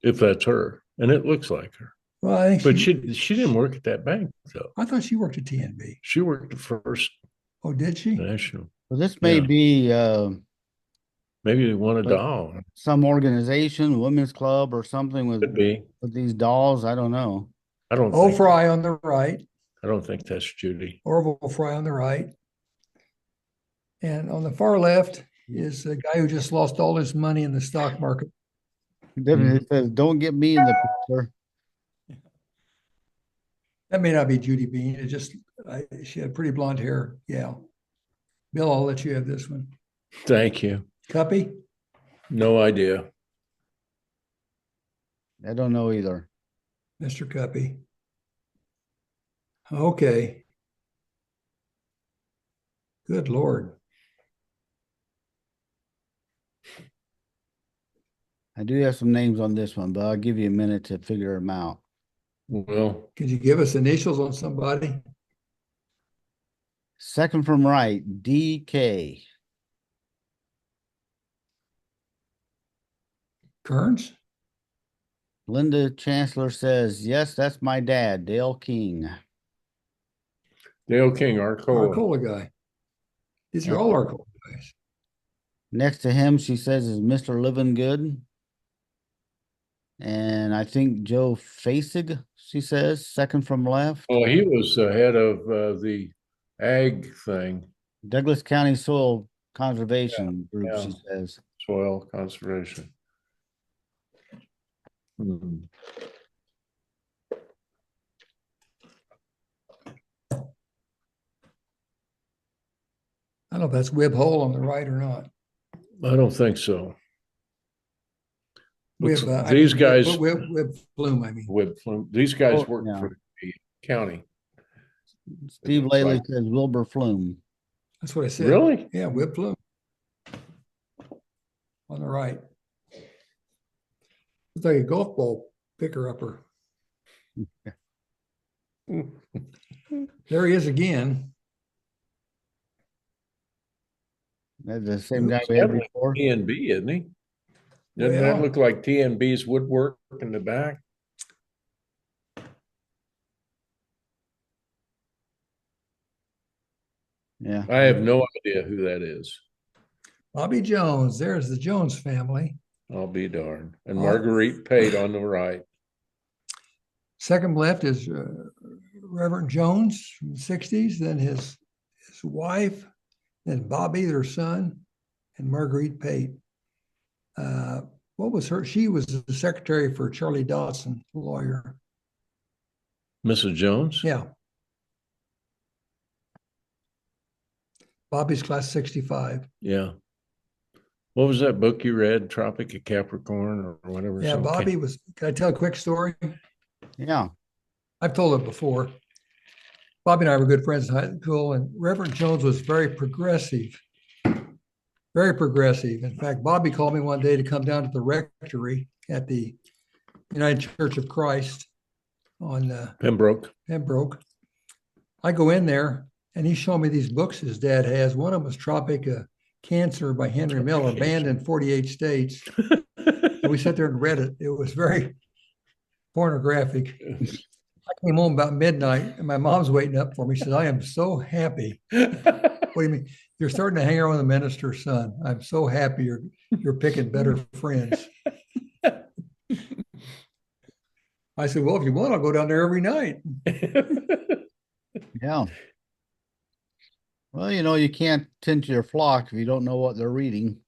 If that's her. And it looks like her. Well, I think but she didn't work at that bank, though. I thought she worked at TNB. She worked at First. Oh, did she? National. Well, this may be maybe they want a doll. Some organization, women's club or something with these dolls. I don't know. I don't think Fry on the right. I don't think that's Judy. Orville Fry on the right. And on the far left is a guy who just lost all his money in the stock market. It says, "Don't get me in the picture." That may not be Judy Bean. It just she had pretty blonde hair. Yeah. Bill, I'll let you have this one. Thank you. Cuppy? No idea. I don't know either. Mr. Cuppy. Okay. Good Lord. I do have some names on this one, but I'll give you a minute to figure them out. Well, could you give us initials on somebody? Second from right, DK. Kearns? Linda Chancellor says, yes, that's my dad, Dale King. Dale King, Arcola. Arcola guy. These are all Arcola guys. Next to him, she says, is Mr. Living Good. And I think Joe Fasig, she says, second from left. Oh, he was the head of the ag thing, Douglas County Soil Conservation Group, yeah. she says. Soil conservation. Hmm. I don't know if that's Webb Hole on the right or not. I don't think so. Webb, These guys, Webb Flume, I mean. Webb Flume, these guys work yeah. for the county. Steve Laley says Wilbur Flume. That's what I said. Really? Yeah, Webb Flume. On the right. Looks like a golf ball picker-upper. There he is again. That's the same guy we had before. TNB, isn't he? Doesn't that look like TNB's woodwork in the back? Yeah. I have no idea who that is. Bobby Jones. There's the Jones family. I'll be darned. And Marguerite Pate on the right. Second left is Reverend Jones from the 60s, then his wife, then Bobby, their son, and Marguerite Pate. What was her? She was the secretary for Charlie Dodson, lawyer. Mrs. Jones? Yeah. Bobby's class 65. Yeah. What was that book you read? Tropic of Capricorn or whatever? Yeah, Bobby was, can I tell a quick story? Yeah. I've told it before. Bobby and I were good friends in high school, and Reverend Jones was very progressive. Very progressive. In fact, Bobby called me one day to come down to the rectory at the United Church of Christ on Pembroke. I go in there, and he's showing me these books his dad has. One of them was Tropic of Cancer by Henry Miller, banned in 48 states. And we sat there and read it. It was very pornographic. I came home about midnight, and my mom's waiting up for me. She said, I am so happy. What do you mean? You're starting to hang around with the minister's son. I'm so happy you're picking better friends. I said, well, if you want, I'll go down there every night. Yeah. Well, you can't tend to your flock if you don't know what they're reading.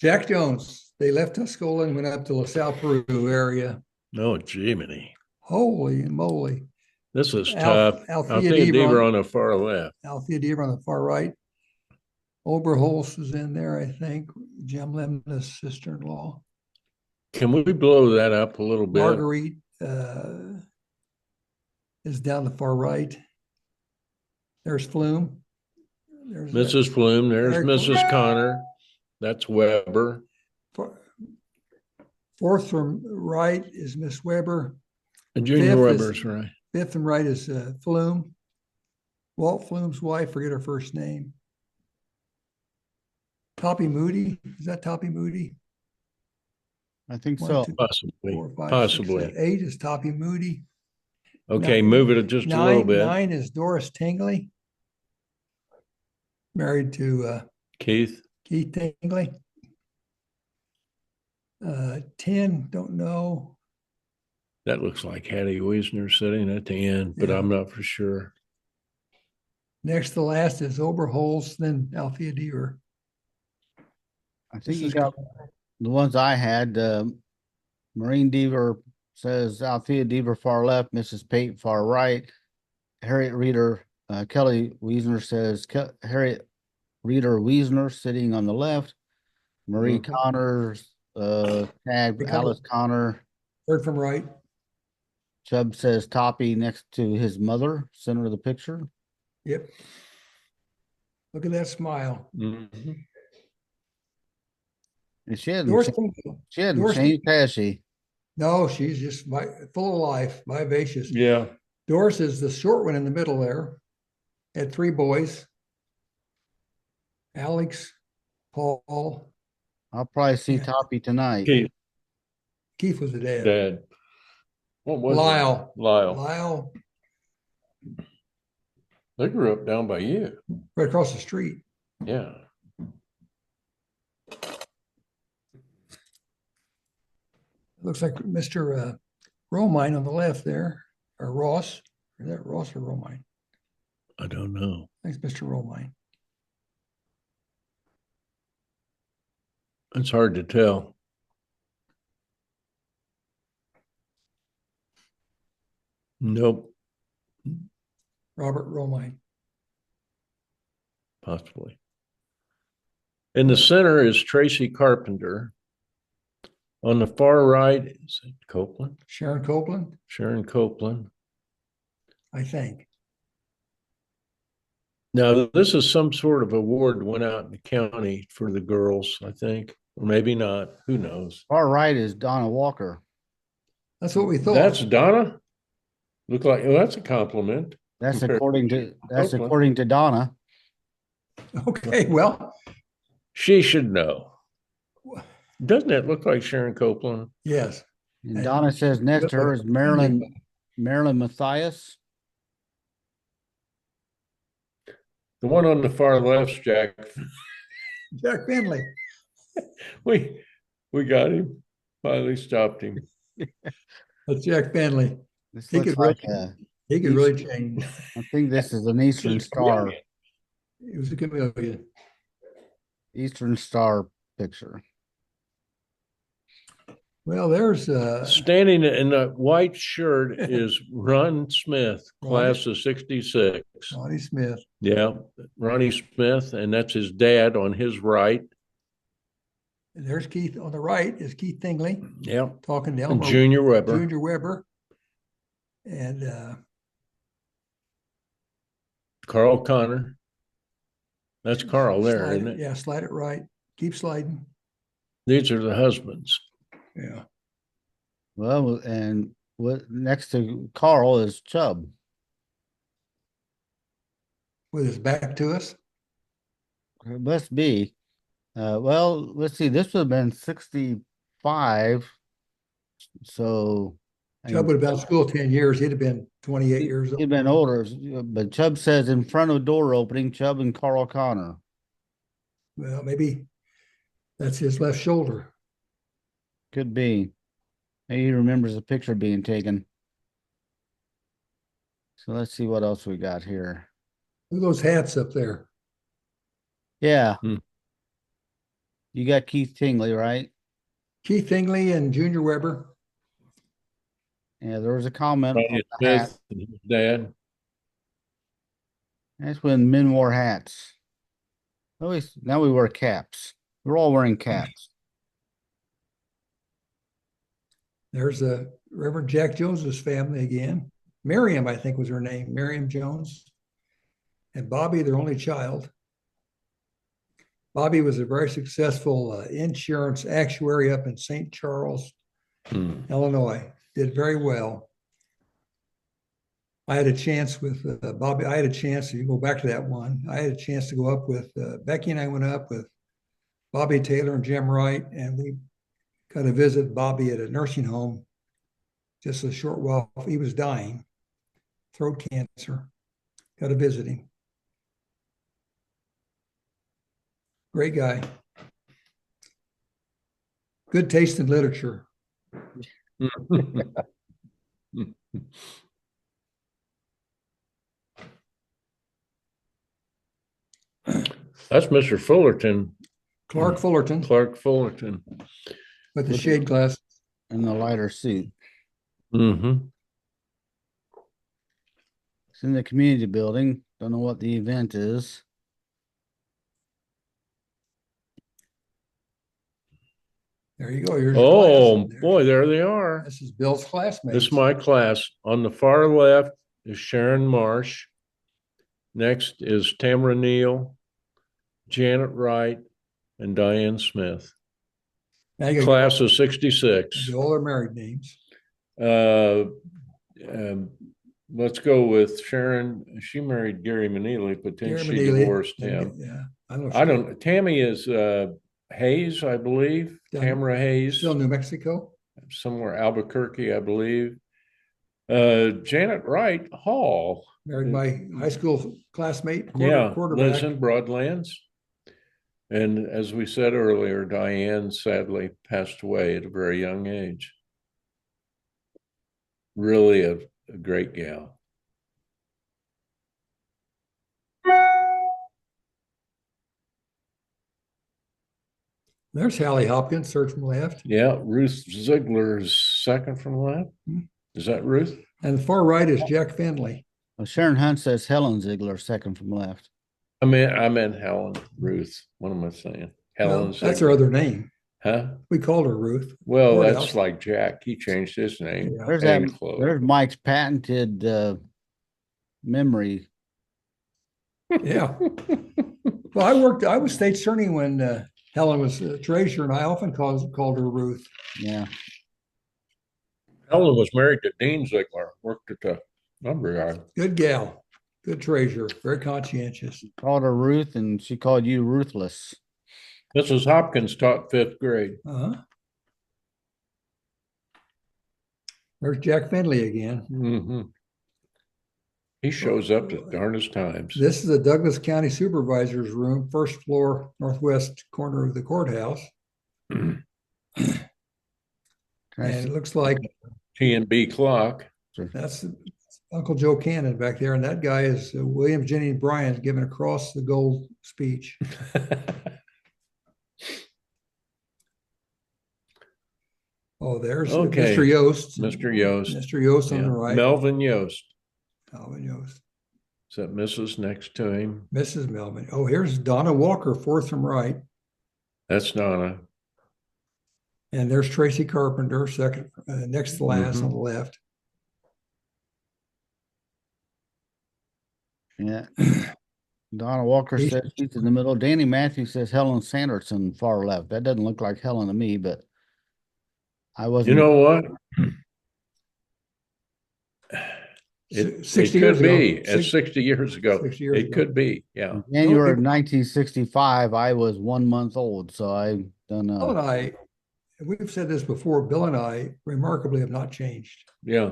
Jack Jones. They left Tuscola and went up to LaSalle, Peru area. Oh, Jiminy. Holy moly. This is tough. Althea Deaver on the far left. Althea Deaver on the far right. Oberholz is in there, I think. Jim Lemna's sister-in-law. Can we blow that up a little bit? Marguerite is down the far right. There's Flume. There's Mrs. Flume. There's Mrs. Connor. That's Weber. Fourth from right is Miss Weber. And Junior Weber's right. Fifth from right is Flume. Walt Flume's wife, forget her first name. Toppy Moody. Is that Toppy Moody? I think so. 1, 2, Possibly. 4, 5, Possibly. 6, 7, 8 is Toppy Moody. Okay, move it just a little bit. 9 is Doris Tingley. Married to Keith Tingley. 10, don't know. That looks like Hattie Wiesner sitting at the end, but I'm not for sure. Next to last is Oberholz, then Althea Deaver. I think you got the ones I had. Maureen Deaver says Althea Deaver far left, Mrs. Pate far right. Harriet Reeder, Kelly Wiesner says Harriet Reeder Wiesner sitting on the left. Marie Connors, tagged Alice Connor. Third from right. Chubb says Toppy next to his mother, center of the picture. Yep. Look at that smile. Mm-hmm. And she hadn't changed, has she? No, she's just full of life, vivacious. Yeah. Doris is the short one in the middle there. Had 3 boys. Alex, Paul. I'll probably see Toppy tonight. Keith was the dad. What was Lyle. it? Lyle. Lyle. They grew up down by you. right across the street. Yeah. Looks like Mr. Romine on the left there, or Ross. Is that Ross or Romine? I don't know. Thanks, Mr. Romine. It's hard to tell. Nope, Robert Romine. possibly. In the center is Tracy Carpenter. On the far right, is it Copeland? Sharon Copeland, Sharon Copeland. I think. Now, this is some sort of award went out in the county for the girls, I think, or maybe not. Who knows? Far right is Donna Walker. That's what we thought. That's Donna. Look like, well, that's a compliment. That's Compared according to to that's Copeland. according to Donna. Okay, well, She should know. Doesn't it look like Sharon Copeland? yes. And And- Donna says next to her is Marilyn Matthias. The one on the far left's Jack. Jack Finley. We got him. Finally stopped him. That's Jack Finley. This He looks could like really- He could really change. I think this is an Eastern Star He was a chameleon. picture. Well, there's Standing in a white shirt is Ron Smith, class of 66. Ronnie Smith. Yeah, Ronnie Smith, and that's his dad on his right. And there's Keith on the right is Keith Tingley Yeah, talking to and Elmer Junior Weber. Junior Weber. And Carl Connor. That's Carl there, slide isn't it, it? yeah, slide it right. Keep sliding. These are the husbands. Yeah. Well, and what next to Carl is Chubb. With his back to us. It must be. Well, let's see. This would have been 65. So Chubb would have been in school 10 years. He'd have been 28 years old. he'd been older, but Chubb says in front of door opening, Chubb and Carl Connor. Well, maybe that's his left shoulder. Could be. Maybe he remembers the picture being taken. So let's see what else we got here. Look at those hats up there. Yeah. Hmm. You got Keith Tingley, right? Keith Tingley and Junior Weber. Yeah, there was a comment on Ronnie the hat. Smith and his dad. That's when men wore hats. Always now we wear caps. We're all wearing caps. There's Reverend Jack Jones's family again. Miriam, I think, was her name. Miriam Jones. And Bobby, their only child. Bobby was a very successful insurance actuary up in St. Charles, Illinois. Did very well. I had a chance with Bobby. I had a chance, you go back to that one. I had a chance to go up with Becky, and I went up with Bobby Taylor and Jim Wright, and we got to visit Bobby at a nursing home just a short while. He was dying, throat cancer. Got to visit him. Great guy. Good taste in literature. That's Mr. Fullerton, Clark Fullerton Clark Fullerton. with the shade glass. In the lighter suit. Mm-hmm. It's in the community building. Don't know what the event is. There you go. Here's your Oh, class. boy, there they are. This is Bill's classmate. This is my class. On the far left is Sharon Marsh. Next is Tamara Neal, Janet Wright, and Diane Smith. Now you got Class of 66. all their married names. Let's go with Sharon. She married Gary Manili, but then Gary she Manili. divorced him. Yeah, I don't know. I don't. Tammy is Hayes, I believe. Done. Tamara Hayes, Still New Mexico. somewhere Albuquerque, I believe. Janet Wright Hall. Married my high school classmate, Yeah, quarterback. lives in Broadlands. And as we said earlier, Diane sadly passed away at a very young age. Really a great gal. There's Hallie Hopkins, third from left. Yeah, Ruth Ziegler is second from left. Is that Ruth? And the far right is Jack Finley. Well, Sharon Hunt says Helen Ziegler, second from left. I meant Helen Ruth. What am I saying? Helen Well, Ziegler. that's her other name. Huh? We called her Ruth. Well, Courthouse. that's like Jack. He changed his name. Yeah. There's there's Mike's patented memory. Yeah. Well, I was state attorney when Helen was treasurer, and I often called her Ruth. Yeah. Helen was married to Dean Ziegler, worked at the lumber yard. Good gal, good treasurer, very conscientious. Called her Ruth, and she called you ruthless. Mrs. Hopkins taught fifth grade. There's Jack Finley again. Mm-hmm. He shows up at the darndest times. This is the Douglas County Supervisor's room, first floor, northwest corner of the courthouse. And it looks like T&B clock. that's Uncle Joe Cannon back there. And that guy is William Jennings Bryan giving across the gold speech. Oh, there's Mr. Yost. Mr. Yost. Mr. Yost on the right. Melvin Yost. Melvin Yost. Is that Mrs. next to him? Mrs. Melvin. Oh, here's Donna Walker, fourth from right. That's Donna. And there's Tracy Carpenter, second, next to last on the left. Yeah. Donna Walker says she's in the middle. Danny Matthews says Helen Sanderson, far left. That doesn't look like Helen to me, but I wasn't. You know what? It could be. 60 years ago. It could be. Yeah. January of 1965, I was 1 month old, so I don't know. Bill and we've said this before, Bill and I remarkably have not changed. Yeah.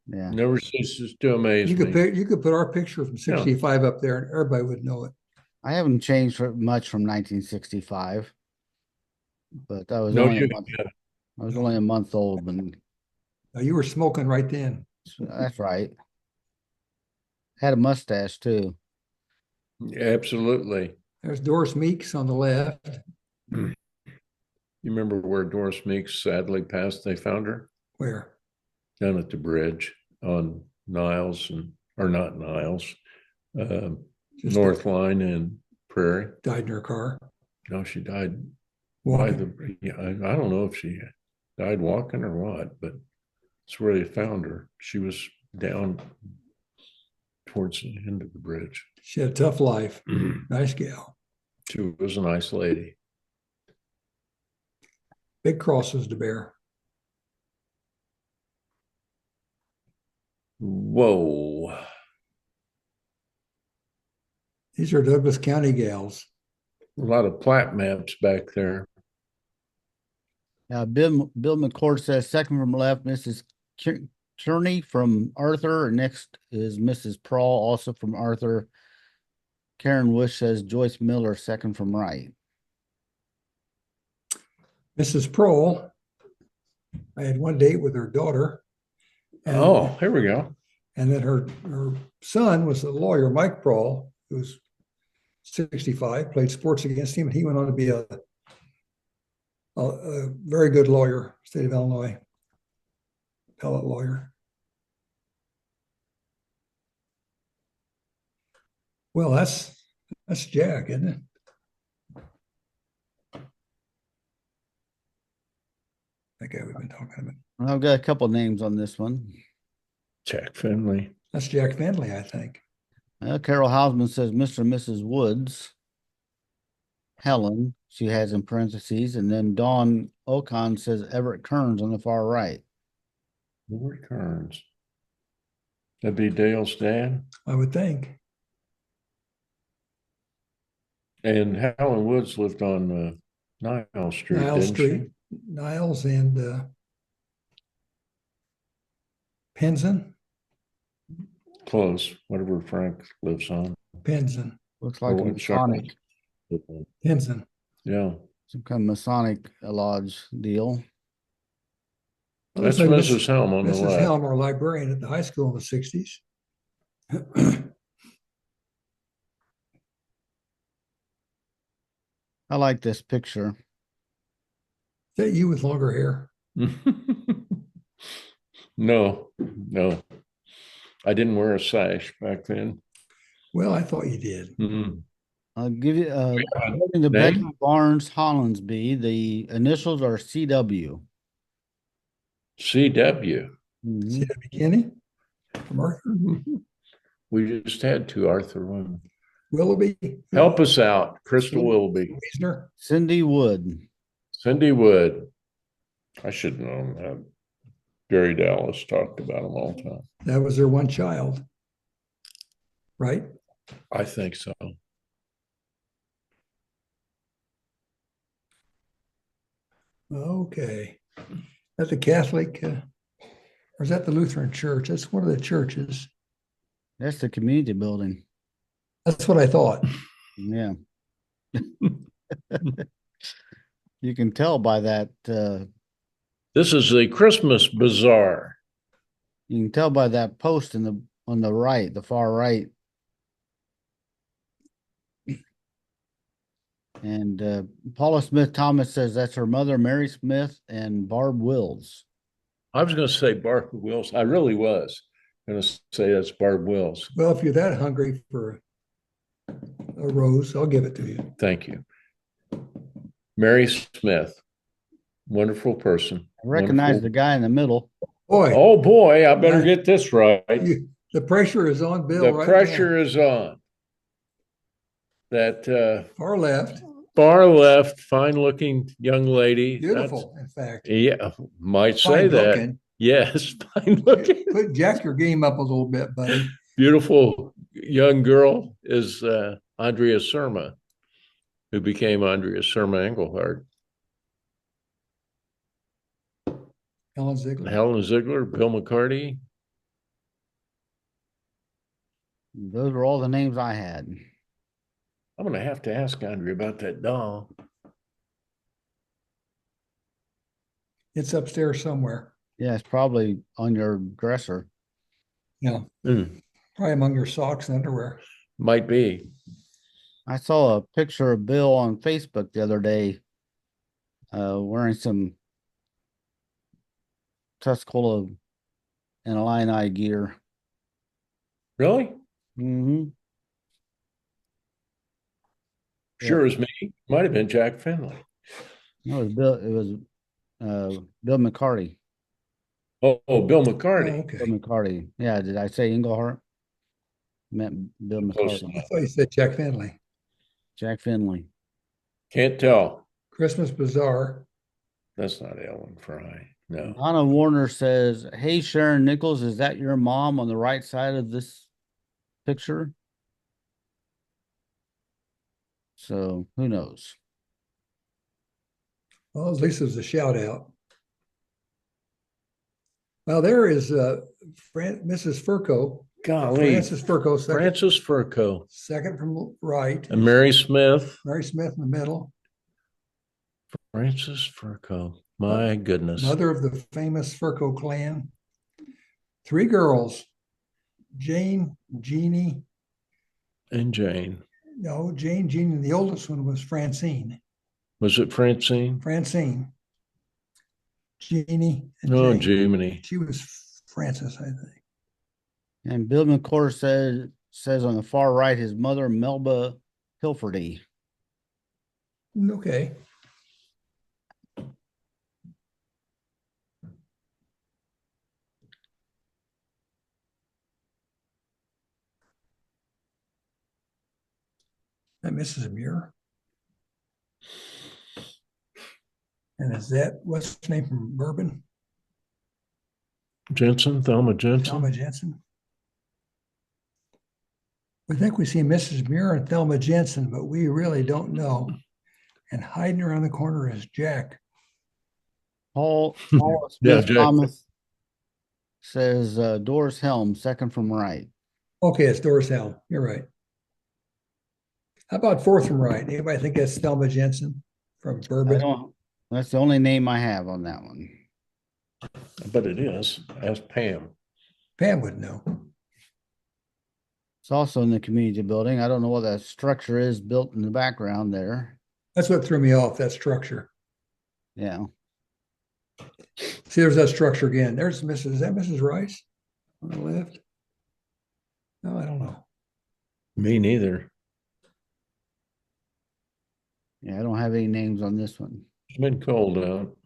Yeah. Never ceases to amaze me. You could put our picture from 65 up there and everybody would know it. I haven't changed much from 1965, but I was only a month old when. You were smoking right then. That's right. Had a mustache too. Absolutely. There's Doris Meeks on the left. You remember where Doris Meeks sadly passed? They found her. Where? Down at the bridge on Niles or not Niles, North Line and Prairie. Died in her car. No, she died walking. I don't know if she died walking or what, but it's where they found her. She was down towards the end of the bridge. She had a tough life. Nice gal. She was a nice lady. Big crosses to bear. Whoa. These are Douglas County gals. A lot of plat maps back there. Bill McCord says second from left, Mrs. Kearney from Arthur. Next is Mrs. Prawl, also from Arthur. Karen Wish says Joyce Miller, second from right. Mrs. Prawl, I had one date with her daughter. And, here we go. And then her son was a lawyer, Mike Prawl, who's 65, played sports against him, and he went on to be a very good lawyer, state of Illinois, appellate lawyer. Well, that's Jack, isn't it? That guy we've been talking about. I've got a couple names on this one. Jack Finley. That's Jack Finley, I think. Carol Hausman says Mr. and Mrs. Woods. Helen, she has in parentheses, and then Dawn Ocon says Everett Kearns on the far right. Everett Kearns. That'd be Dale's dad? I would think. And Helen Woods lived on Niles Street, Niles Street. Niles and Penzance. close, whatever Frank lives on. Penzin. Looks like a Or what Charles Masonic, lived on. Penzin. Yeah, some kind of Masonic lodge deal. It that's looks like Mrs. Helm on the Mrs. left. Helm, our librarian at the high school in the 60s. I like this picture. Is that you with longer hair? No, no, I didn't wear a sash back then. Well, I thought you did. Mhm. I'll give you according to Name? Becky Barnes Hollinsby, the initials are CW. CW. See that bikini from Arthur? We just had two Arthur women. Willoughby. Help us out, Crystal Willoughby, Wiesner. Cindy Wood. Cindy Wood. I should have known that. Gary Dallas talked about them all the time. That was their one child, right? I think so. Okay. That's the Catholic, or is that the Lutheran Church? That's one of the churches. That's the community building. That's what I thought. Yeah. You can tell by that. This is the Christmas bazaar. You can tell by that post on the right, the far right. And Paula Smith Thomas says that's her mother, Mary Smith, and Barb Wills. I was going to say Barb Wills. I really was going to say that's Barb Wills. Well, if you're that hungry for a rose, I'll give it to you. Thank you. Mary Smith, wonderful person. I recognize the guy in the middle. Boy, Oh boy, I better get this right. the pressure is on Bill. The right pressure now. is on. That Far left. far left, fine-looking young lady. Beautiful, in fact. Yeah, might say Fine that. looking. Yes, fine-looking. Put jack your game up a little bit, buddy. Beautiful young girl is Andrea Surma, who became Andrea Surma Engelhardt. Helen Ziegler. Helen Ziegler, Bill McCarty. Those are all the names I had. I'm going to have to ask Andrea about that doll. It's upstairs somewhere. Yeah, it's probably on your dresser. Yeah. Probably among your socks and underwear. Might be. I saw a picture of Bill on Facebook the other day wearing some Tuscola and Illini gear. Really? Mm-hmm. Sure as me. Might have been Jack Finley. No, it was Bill. It was Bill McCarty. Oh, Bill McCarty. Oh, okay. Bill McCarty. Yeah, did I say Engelhardt? Meant Bill Close McCarty. I thought you said Jack Finley. Jack Finley. Can't tell. Christmas Bazaar. That's not Ellen Fry. No. Donna Warner says, "Hey, Sharon Nichols, is that your mom on the right side of this picture?" So who knows? Well, at least it was a shout out. Well, there is Mrs. Furco. Golly. Frances Furco, Frances Furco. second from right. And Mary Smith. Mary Smith in the middle. Frances Furco. My goodness. Mother of the famous Furco clan. 3 girls, Jane, Jeannie. And Jane. No, Jane, Jeannie. The oldest one was Francine. Was it Francine? Francine. Jeannie. And Oh, Jane. Jiminy. She was Frances, I think. And Bill McCord says on the far right, his mother, Melba Hilferty. Okay. That Mrs. Muir. And is that what's the name from Bourbon? Jensen, Thelma Jensen. Thelma Jensen. We think we see Mrs. Muir and Thelma Jensen, but we really don't know. And hiding around the corner is Jack. Paula Yeah, Smith Jack. Thomas says Doris Helm, second from right. Okay, it's Doris Allen. You're right. How about fourth from right? Anybody think that's Thelma Jensen from I Bourbon? don't, that's the only name I have on that one. But it is. Ask Pam. Pam would know. It's also in the community building. I don't know what that structure is built in the background there. That's what threw me off, that structure. Yeah. See, there's that structure again. There's Mrs. Is that Mrs. Rice on the left? No, I don't know. Me neither. Yeah, I don't have any names on this one. It's been cold out.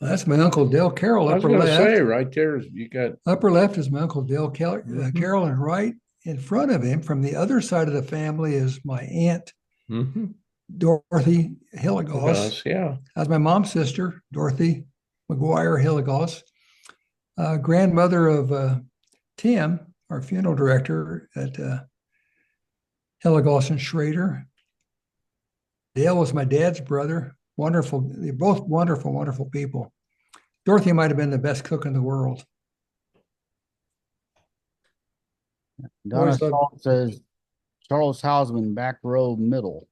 Well, that's my Uncle Dale Carroll, I was upper going to left. say right there, you got Upper left is my Uncle Dale Mhm. Carroll, and right in front of him, from the other side of the family, is my aunt, Dorothy Hilligoss. Yeah. That's my mom's sister, Dorothy McGuire Hilligoss, grandmother of Tim, our funeral director at Hilligoss and Schrader. Dale was my dad's brother. Wonderful. They're both wonderful, wonderful people. Dorothy might have been the best cook in the world. Donna Always loved. Salt says Charles Hausman, back row middle.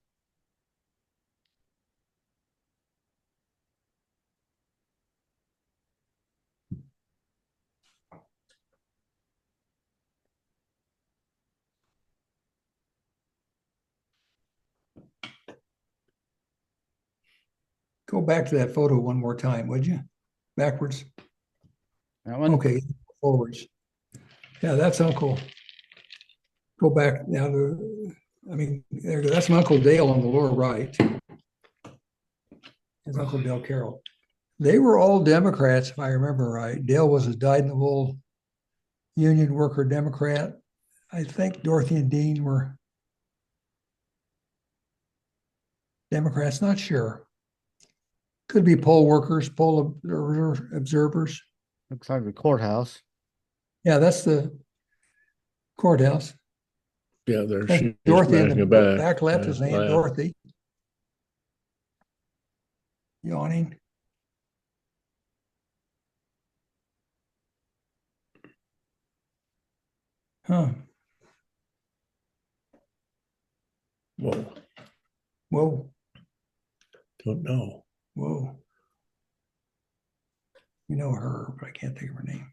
Go back to that photo one more time, would you? Backwards. That one? Okay, forwards. Yeah, that's Uncle. Go back now. There. That's my Uncle Dale on the lower right. That's Uncle Dale Carroll. They were all Democrats, if I remember right. Dale was a dyed-in-the-wool union worker Democrat. I think Dorothy and Dean were Democrats, not sure. Could be poll workers, poll observers. Looks like the courthouse. Yeah, that's the courthouse. Yeah, there That's she is Dorothy in the back. back left is Aunt left. Dorothy. Yawning. Huh. Whoa, Whoa. don't know. Whoa. You know her, but I can't think of her name.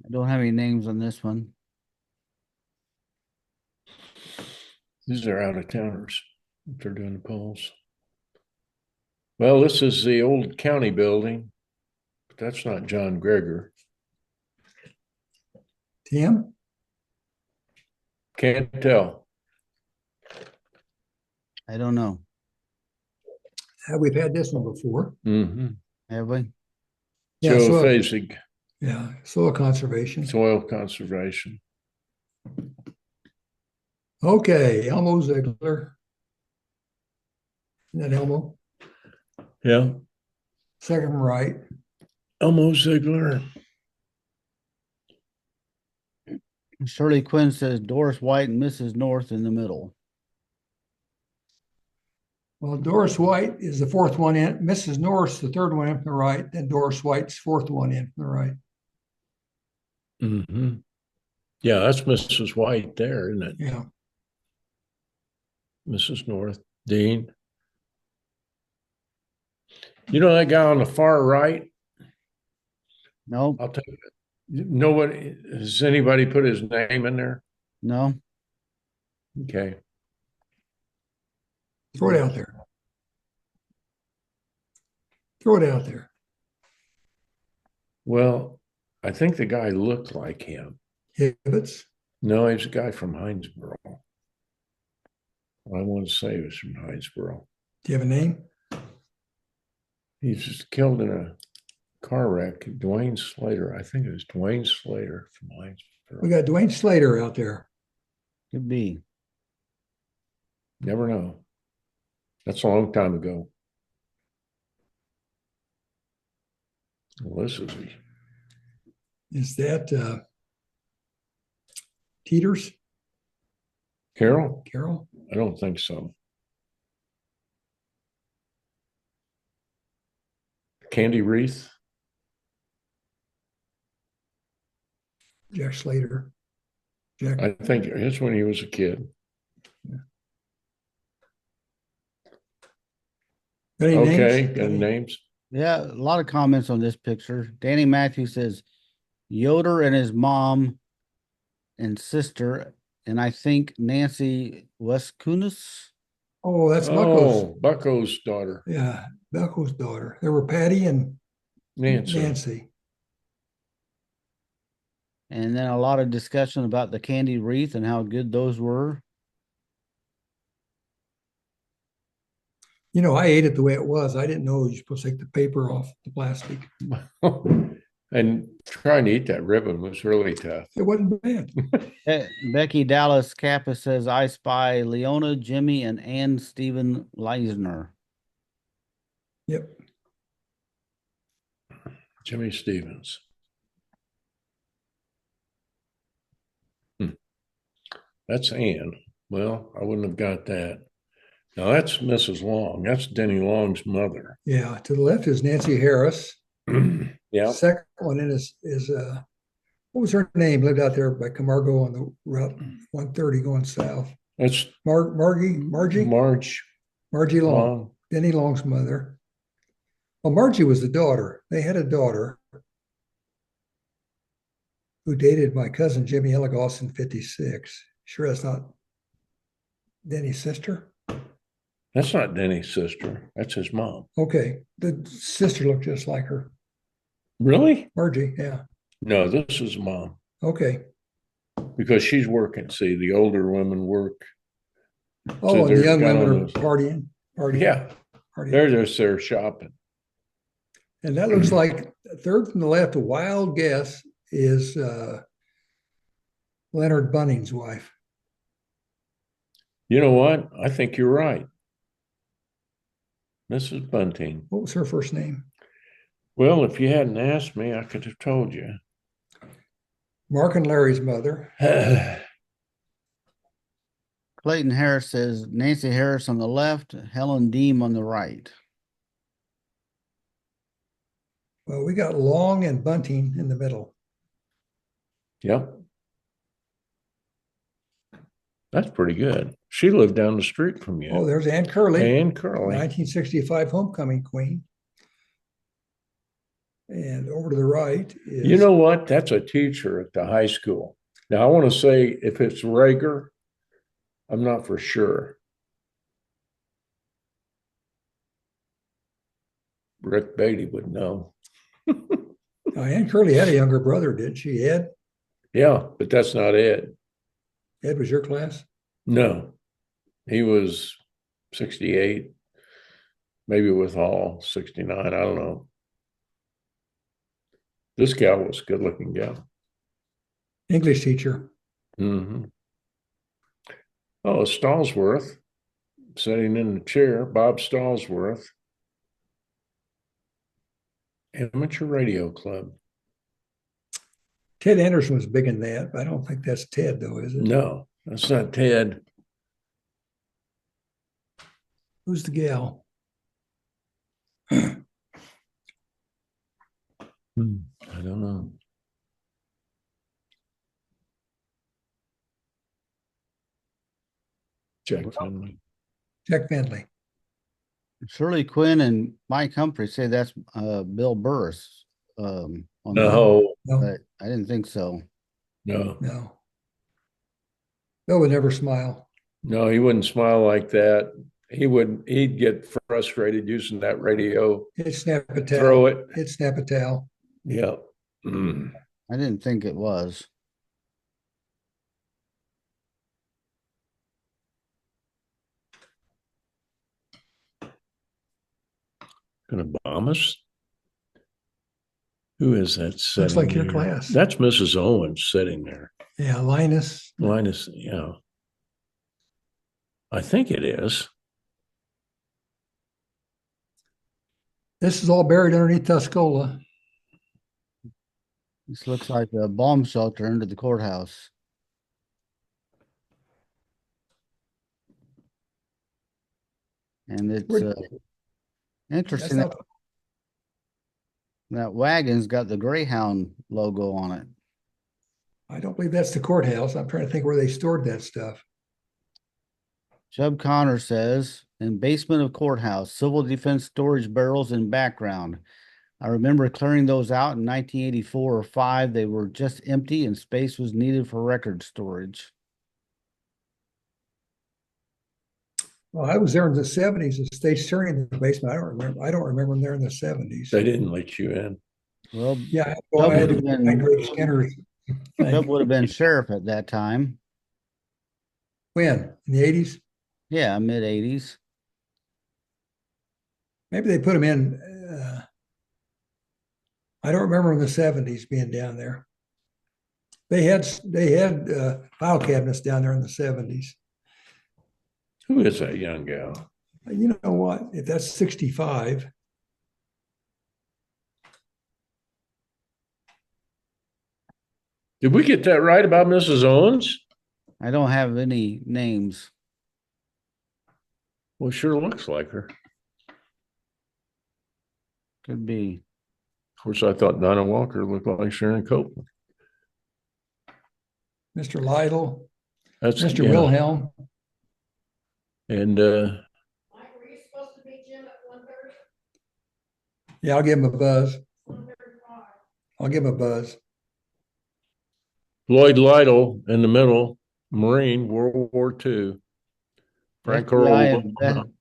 I don't have any names on this one. These are out of towners if they're doing the polls. Well, this is the old county building, but that's not John Gregor. Tim? Can't tell. I don't know. We've had this one before. Mm-hmm. Have we? Yeah, Geophasic yeah, soil conservation. soil conservation. Okay, Elmo Ziegler. Isn't that Elmo? Yeah. Second from right. Elmo Ziegler. Shirley Quinn says Doris White and Mrs. North in the middle. Well, Doris White is the fourth one in. Mrs. Norris, the third one in from the right. Then Doris White's fourth one in from the right. Mm-hmm. Yeah, that's Mrs. White there, isn't it? Yeah. Mrs. North, Dean. You know that guy on the far right? No, I'll tell you. Nobody has anybody put his name in there? no. Okay. Throw it out there. Throw it out there. Well, I think the guy looked like him. Hibbets. No, he's a guy from Hinesboro. I want to say he was from Hinesboro. Do you have a name? He's just killed in a car wreck. Dwayne Slater. I think it was Dwayne Slater from Hinesboro. We got Dwayne Slater out there. Could be. Never know. That's a long time ago. Well, this Is that Teeters? Carroll? Carroll? I don't think so. Candy Wreath? Jack Slater. Jack. I think it's when he was a kid. Any Okay, names? got any names? Yeah, a lot of comments on this picture. Danny Matthews says Yoder and his mom and sister, and I think Nancy Westkunis. Oh, that's Bucko's. Oh, Bucko's daughter, Yeah, Bucko's daughter. There were Patty and Nancy. And then a lot of discussion about the candy wreath and how good those were. You know, I ate it the way it was. I didn't know you're supposed to take the paper off the plastic. and trying to eat that ribbon was really tough. It wasn't bad. Becky Dallas Kappa says, I spy Leona, Jimmy, and Ann Steven Leisner. Yep. Jimmy Stevens. That's Ann. Well, I wouldn't have got that. Now that's Mrs. Long. That's Denny Long's mother. Yeah. To the left is Nancy Harris. Yeah. Second one in is what was her name? Lived out there by Camargo on the Route 130 going south. That's Margie Marge Long. Denny Long's mother. Well, Margie was the daughter. They had a daughter who dated my cousin Jimmy Elagos in 56. Sure, that's not Denny's sister? That's not Denny's sister. That's his mom. Okay. The sister looked just like her. Really? Margie, yeah. No, this is mom. Okay. Because she's working. See, the older women work. Oh, So and the young they're women are gone partying. Yeah. Partying. They're just there shopping. And that looks like third from the left, a wild guess is Leonard Bunning's wife. You know what? I think you're right. Mrs. Bunting. What was her first name? Well, if you hadn't asked me, I could have told you. Mark and Larry's mother. Clayton Harris says Nancy Harris on the left, Helen Deem on the right. Well, we got Long and Bunting in the middle. Yep. That's pretty good. She lived down the street from you. Oh, there's Ann Curley. Ann Curley. 1965 homecoming queen. And over to the right is... You know what? That's a teacher at the high school. Now, I want to say if it's Rager, I'm not for sure. Rick Beatty would know. Ann Curley had a younger brother, didn't she, Ed? Yeah, but that's not Ed. Ed was your class? No, he was 68, maybe with Hall, 69. I don't know. This gal was a good looking gal. English teacher. Mm-hmm. Oh, Stallsworth sitting in the chair, Bob Stallsworth. Amateur Radio Club. Ted Anderson was big in that, but I don't think that's Ted, though, is it? No, that's not Ted. Who's the gal? I don't know. Jack Finley. Jack Finley. Shirley Quinn and Mike Humphrey say that's Bill Burris. No, but I didn't think so. no. Bill would never smile. No, he wouldn't smile like that. He'd get frustrated using that radio. He'd snap a towel. Throw it. He'd snap a towel. Yeah. Mm. I didn't think it was. Gonna bomb us? Who is that sitting Looks like your there? class. That's Mrs. Owens sitting there. Yeah, Linus. Linus, yeah. I think it is. This is all buried underneath Tuscola. This looks like a bomb shelter under the courthouse. And it's interesting that wagon's got the Greyhound logo on it. I don't believe that's the courthouse. I'm trying to think where they stored that stuff. Chub Connor says, in basement of courthouse, civil defense storage barrels in background. I remember clearing those out in 1984 or 5. They were just empty and space was needed for record storage. Well, I was there in the 70s, the state's attorney in the basement. I don't remember them there in the 70s. They didn't let you in. Well, Yeah, Chub I had would to have find been, Ray Skinner's Chub thing. would have been sheriff at that time. When? In the 80s? Yeah, mid 80s. Maybe they put him in. I don't remember in the 70s being down there. They had file cabinets down there in the 70s. Who is that young gal? You know what? If that's 65, Did we get that right about Mrs. Owens? I don't have any names. Well, sure looks like her. Could be. Of course, I thought Donna Walker looked like Sharon Copeland. Mr. Lytle, That's Mr. yeah. Wilhelm. And Mike, were you supposed to meet Jim at 1:30? Yeah, I'll give him a buzz. 1:35. I'll give him a buzz. Lloyd Lytle in the middle, Marine, World War II. Frank FBI Earl.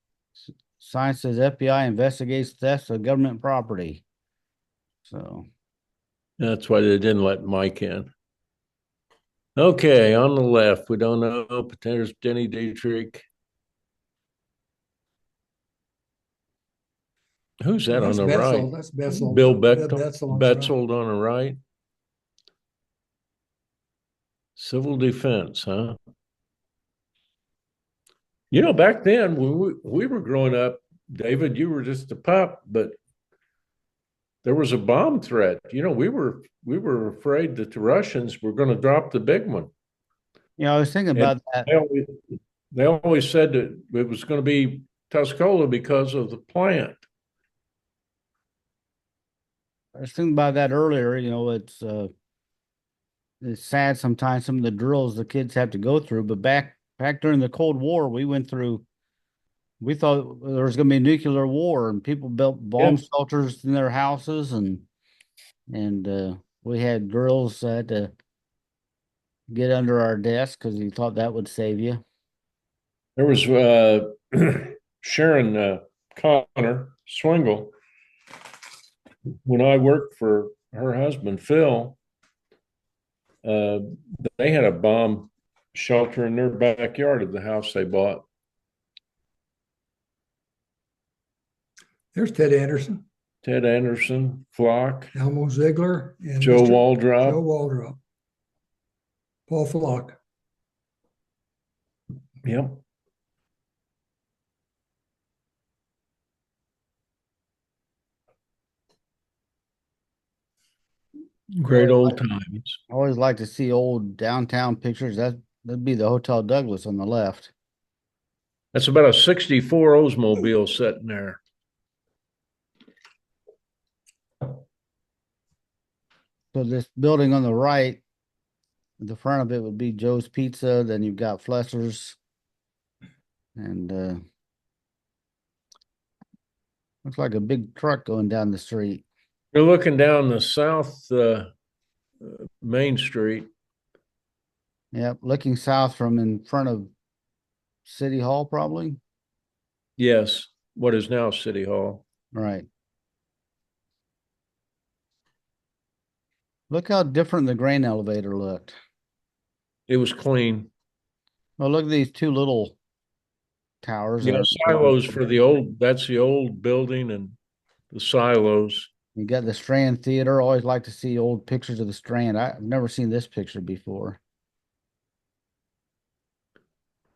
sign says FBI investigates theft of government property. So That's why they didn't let Mike in. Okay, on the left, we don't know, but there's Denny Dietrich. Who's that That's on the Betzel. right? That's Betzel. Bill Betzel Bechtel, on the right. Betzel on the right. Civil defense, huh? You know, back then when we were growing up, David, you were just a pup, but there was a bomb threat. You know, we were afraid that the Russians were going to drop the big one. I was thinking And about that. they always said that it was going to be Tuscola because of the plant. I was thinking about that earlier. It's sad sometimes some of the drills the kids have to go through, but back during the Cold War, we thought there was going to be a nuclear war, and people built bomb shelters in their houses, and we had drills that had to get under our desk because we thought that would save you. There was Sharon Connor Swingle. When I worked for her husband, Phil, they had a bomb shelter in their backyard of the house they bought. There's Ted Anderson, Ted Anderson, Flock, Elmo Ziegler, and Joe Joe Waldrop. Waldrop, Paul Flock. Yep. Great old times. I always like to see old downtown pictures. That'd be the Hotel Douglas on the left. That's about a 64 Oldsmobile sitting there. So this building on the right, the front of it would be Joe's Pizza. Then you've got Flesser's, and looks like a big truck going down the street. You're looking down the south Main Street. Yep, looking south from in front of City Hall, probably. Yes, what is now City Hall. Right. Look how different the grain elevator looked. It was clean. Well, look at these two little towers. You know, silos for the old, that's the old building and the silos. You got the Strand Theater. Always like to see old pictures of the Strand. I've never seen this picture before.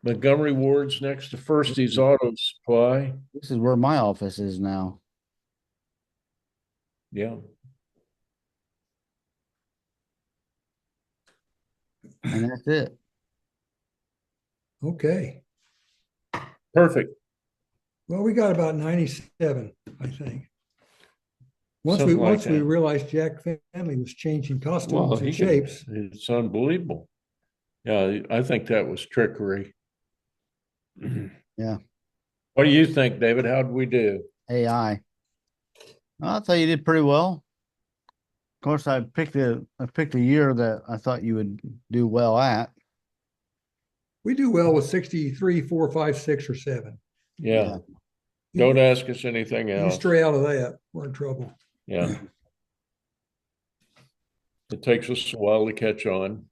Montgomery Ward's next to Firsty's Auto Supply. This is where my office is now. Yeah. And that's it. Okay. Perfect. Well, we got about 97, I think. Something like once we that. realized Jack Finley was changing Well, costumes and shapes. it's unbelievable. Yeah, I think that was trickery. Yeah. What do you think, David? How did we do? AI. I thought you did pretty well. Of course, I picked a year that I thought you would do well at. We do well with 63, 4, 5, 6, or 7. Yeah. Don't ask us anything You else. stray out of that, we're in trouble. Yeah. It takes us a while to catch on.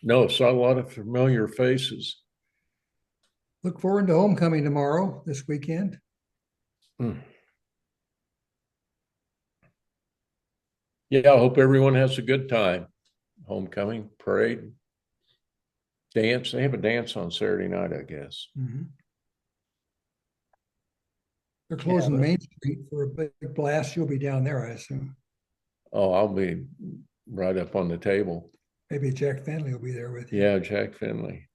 No, saw a lot of familiar faces. Look forward to homecoming tomorrow, this weekend. Yeah, I hope everyone has a good time. Homecoming, parade, dance. They have a dance on Saturday night, I guess. Mhm. They're closing Main Street for a big blast. You'll be down there, I assume. Oh, I'll be right up on the table. Maybe Jack Finley will be there with you. Yeah, Jack Finley.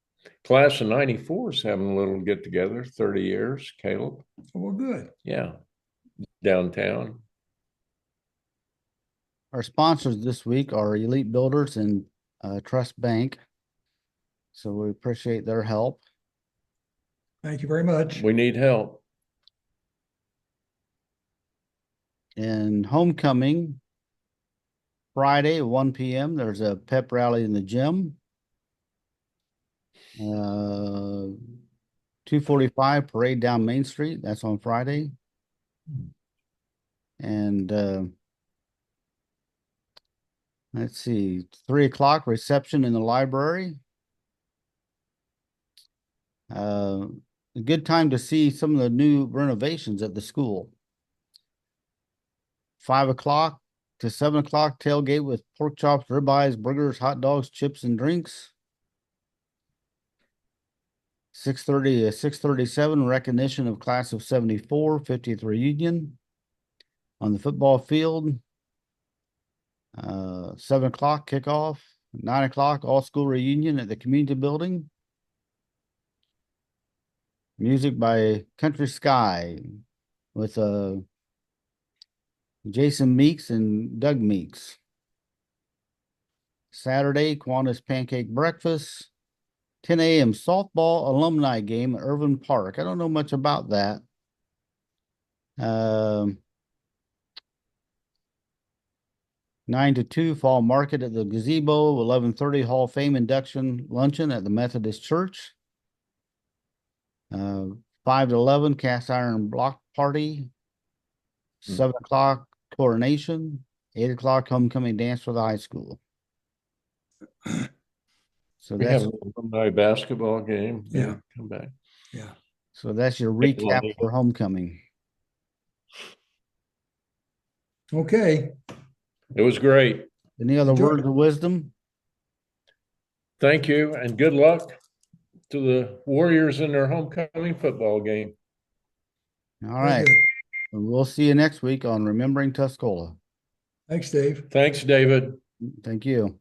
Class of 94 is having a little get together, 30 years, Caleb. Oh, well, good. Yeah, downtown. Our sponsors this week are Elite Builders and Trust Bank. So we appreciate their help. Thank you very much. We need help. And homecoming, Friday at 1 p.m., there's a pep rally in the gym. 2:45 parade down Main Street. That's on Friday. And let's see, 3 o'clock reception in the library. A good time to see some of the new renovations at the school. 5 o'clock to 7 o'clock tailgate with pork chops, ribeyes, burgers, hot dogs, chips, and drinks. 6:30 to 6:37 recognition of class of 74, 50th reunion on the football field. 7 o'clock kickoff. 9 o'clock all school reunion at the community building. Music by Country Sky with Jason Meeks and Doug Meeks. Saturday, Kiwanis Pancake Breakfast. 10 a.m. softball alumni game at Irvin Park. I don't know much about that. 9 to 2 fall market at the gazebo. 11:30 Hall of Fame induction luncheon at the Methodist Church. 5 to 11 cast iron block party. 7 o'clock coronation. 8 o'clock homecoming dance for the high school. So We that's have a basketball game. Yeah. Come back. Yeah. so that's your recap for homecoming. Okay. It was great. Any other Enjoy. words of wisdom? Thank you and good luck to the Warriors in their homecoming football game. All Very right. good. And we'll see you next week on Remembering Tuscola. Thanks, Dave. Thanks, David. Thank you.